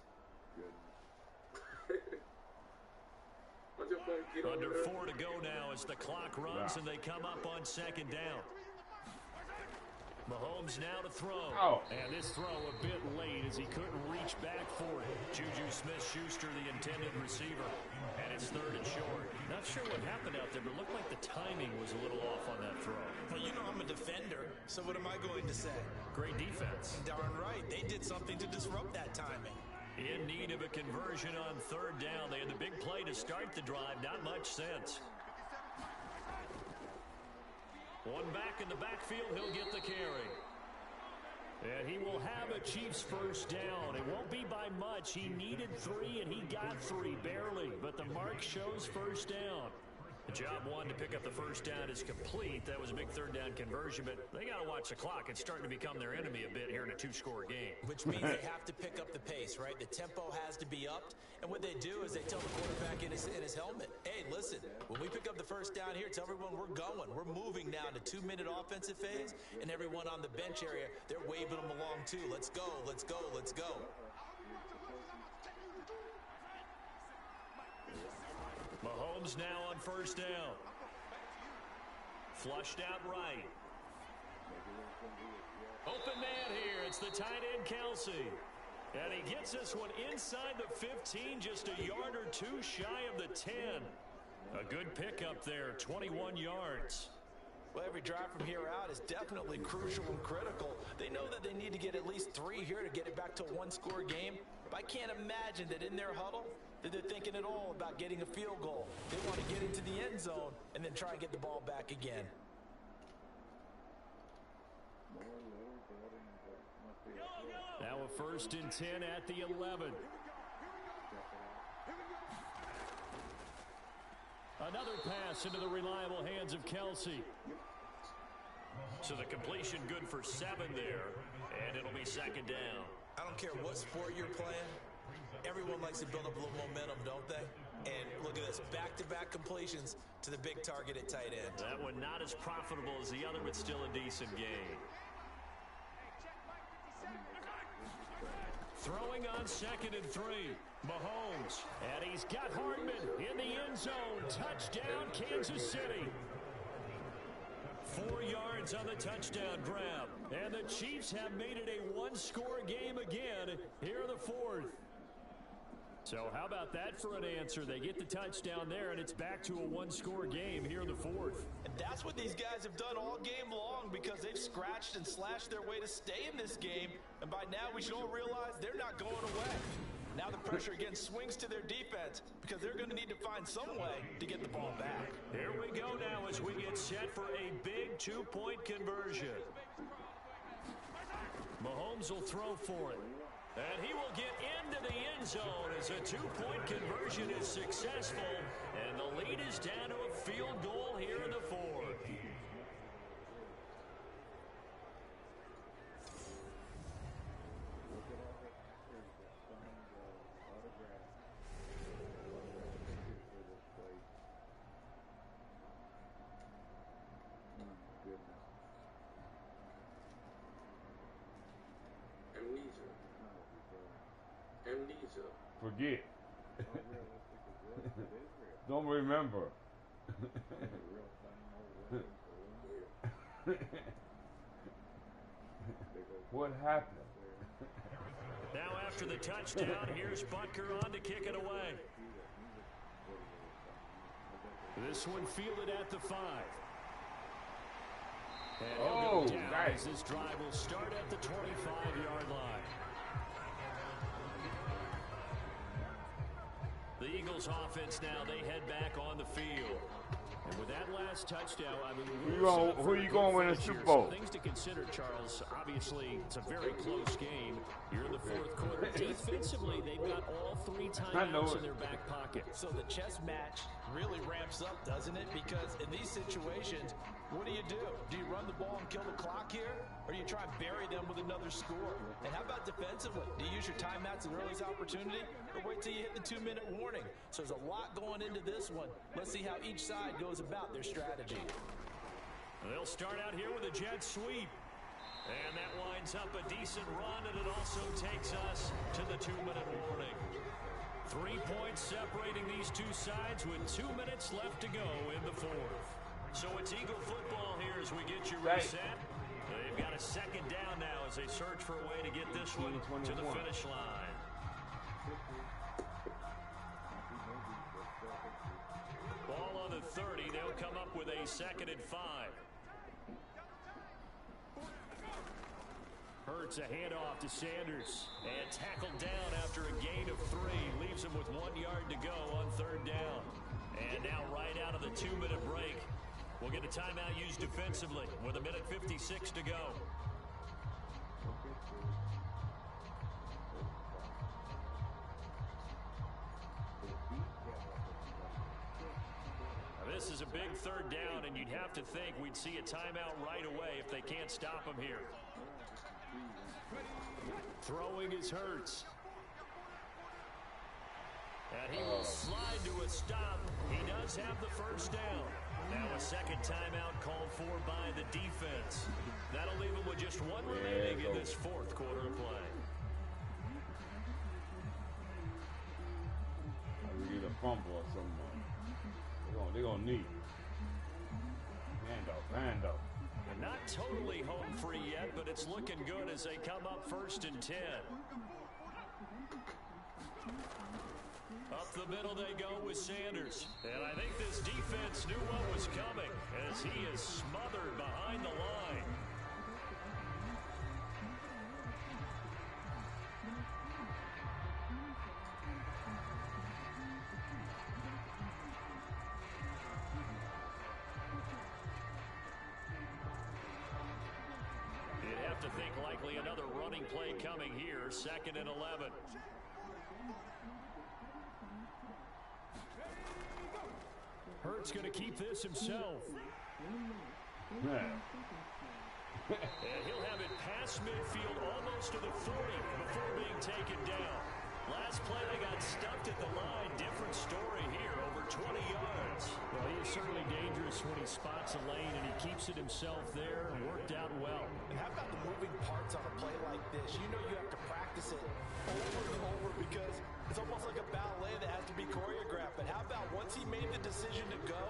Under 4 to go now as the clock runs and they come up on 2nd down. Mahomes now to throw. Oh. And this throw a bit late as he couldn't reach back for it. Juju Smith-Schuster, the intended receiver. And it's 3rd and short. Not sure what happened out there, but it looked like the timing was a little off on that throw. Well, you know I'm a defender, so what am I going to say? Great defense. Darn right. They did something to disrupt that timing. In need of a conversion on 3rd down. They had the big play to start the drive. Not much sense. One back in the backfield. He'll get the carry. And he will have a Chiefs 1st down. It won't be by much. He needed 3, and he got 3, barely. But the mark shows 1st down. Job one to pick up the first down is complete. That was a big third down conversion, but they got to watch the clock. It's starting to become their enemy a bit here in a two-score game. Which means they have to pick up the pace, right? The tempo has to be upped. And what they do is they tell the quarterback in his helmet, hey, listen, when we pick up the first down here, tell everyone we're going. We're moving now to 2-minute offensive phase, and everyone on the bench area, they're waving them along too. Let's go, let's go, let's go. Mahomes now on first down. Flushed out right. Open man here. It's the tight end, Kelsey. And he gets this one inside the 15, just a yard or two shy of the 10. A good pickup there, 21 yards. Well, every drive from here out is definitely crucial and critical. They know that they need to get at least 3 here to get it back to a one-score game. But I can't imagine that in their huddle that they're thinking at all about getting a field goal. They want to get into the end zone and then try and get the ball back again. Now a 1st and 10 at the 11. Another pass into the reliable hands of Kelsey. So the completion good for 7 there, and it'll be 2nd down. I don't care what sport you're playing. Everyone likes to build up a little momentum, don't they? And look at this, back-to-back completions to the big target at tight end. That one not as profitable as the other, but still a decent game. Throwing on 2nd and 3. Mahomes. And he's got Hardman in the end zone. Touchdown, Kansas City. 4 yards on the touchdown grab. And the Chiefs have made it a one-score game again here in the 4th. So how about that for an answer? They get the touchdown there, and it's back to a one-score game here in the 4th. And that's what these guys have done all game long, because they've scratched and slashed their way to stay in this game. And by now, we should all realize they're not going away. Now the pressure again swings to their defense, because they're going to need to find some way to get the ball back. Here we go now as we get set for a big 2-point conversion. Mahomes will throw for it. And he will get into the end zone as a 2-point conversion is successful. And the lead is down to a field goal here in the 4th. Amnesia. Forget. Don't remember. What happened? Now after the touchdown, here's Butker on to kick it away. This one fielded at the 5. And he'll go down nice. as this drive will start at the 25-yard line. The Eagles offense now, they head back on the field. And with that last touchdown, I mean, who are you going to win the Super Bowl? Things to consider, Charles. Obviously, it's a very close game. You're in the 4th quarter. Defensively, they've got all 3 timeouts in their back pocket. So the chess match really ramps up, doesn't it? Because in these situations, what do? Do you run the ball and kill the clock here? Or do you try and bury them with another score? And how about defensively? Do you use your timeouts at the earliest opportunity? Or wait till you hit the 2-minute warning? So there's a lot going into this one. Let's see how each side goes about their strategy. They'll start out here with a jet sweep. And that winds up a decent run, and it also takes us to the 2-minute warning. 3 points separating these two sides with 2 minutes left to go in the 4th. So it's Eagle football here as we get you reset. They've got a 2nd down now as they search for a way to get this one to the finish line. Ball on the 30. They'll come up with a 2nd and 5. Hurts a handoff to Sanders. And tackled down after a gain of 3. Leaves him with 1 yard to go on 3rd down. And now right out of the 2-minute break, we'll get a timeout used defensively with 1:56 to go. Now this is a and third down, and you'd have to think we'd see a timeout right away if they can't stop him here. Throwing is Hurts. And he will slide to a stop. He does have the first down. Now a second timeout called for by the defense. That'll leave him with just one remaining in this fourth quarter of play. We get a fumble or something. They're gonna need. Handoff. And not totally home free yet, but it's looking good as they come up 1st and 10. Up the middle they go with Sanders. And I think this defense knew what was coming as he is smothered behind the line. You'd have to think likely another running play coming here, 2nd and 11. Hurts going to keep this himself. And he'll have it past midfield almost to the 40 before being taken down. Last play they got stuffed at the line. Different story here, over 20 yards. Well, he is certainly dangerous when he spots a lane and he keeps it himself there and worked out well. And how about the moving parts on a play like this? You know you have to practice it over and over because it's almost like a ballet that has to be choreographed. But how about once he made the decision to go,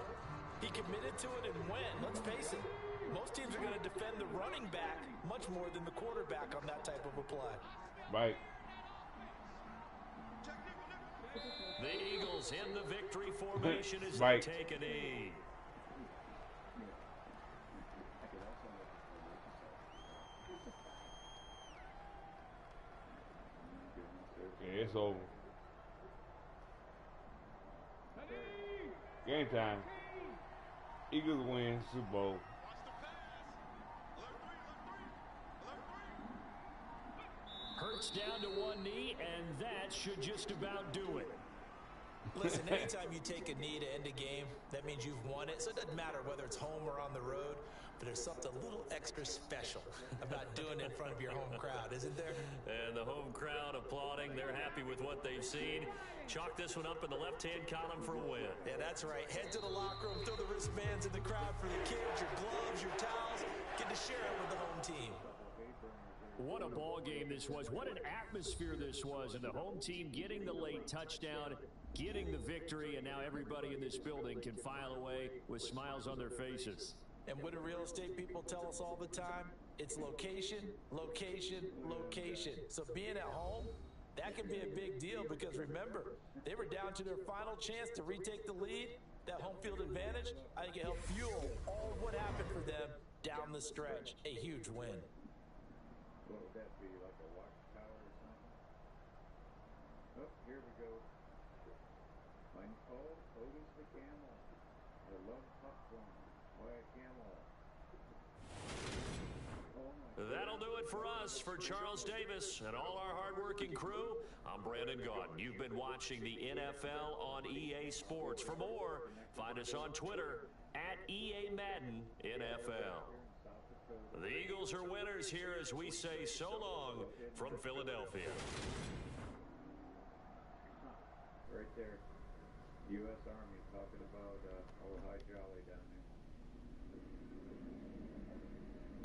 he committed to it and went. Let's face it, most teams are going to defend the running back much more than the quarterback on that type of a play. Right. The Eagles in the victory formation as they take a knee. Yeah, it's over. Game time. Eagles win Super Bowl. Hurts down to one knee, and that should just about do it. Listen, anytime you take a knee to end a game, that means you've won it. So it doesn't matter whether it's home or on the road, but there's something a little extra special about doing it in front of your home crowd, isn't there? And the home crowd applauding. They're happy with what they've seen. Chalk this one up in the left-hand column for a win. Yeah, that's right. Head to the locker room, throw the wristbands in the crowd for the kids, your gloves, your towels. Get to share it with the home team. What a ball game this was. What an atmosphere this was. And the home team getting the late touchdown, getting the victory, and now everybody in this building can file away with smiles on their faces. And what do real estate people tell us all the time? It's location, location, location. So being at home, that can be a big deal because remember, they were down to their final chance to retake the lead. That home field advantage, I think it helped fuel all of what happened for them down the stretch. A huge win. What would that be, like a watchtower or something? Oh, here we go. I'm called Otis the Camel. I love popcorn. Why a camel? That'll do it for us. For Charles Davis and all our hardworking crew, I'm Brandon Gaudin. You've been watching the NFL on EA Sports. For more, find us on Twitter at EA Madden NFL. The Eagles are winners here as we say so long from Philadelphia. Right there. U.S. Army talking about, oh, hi jolly down there.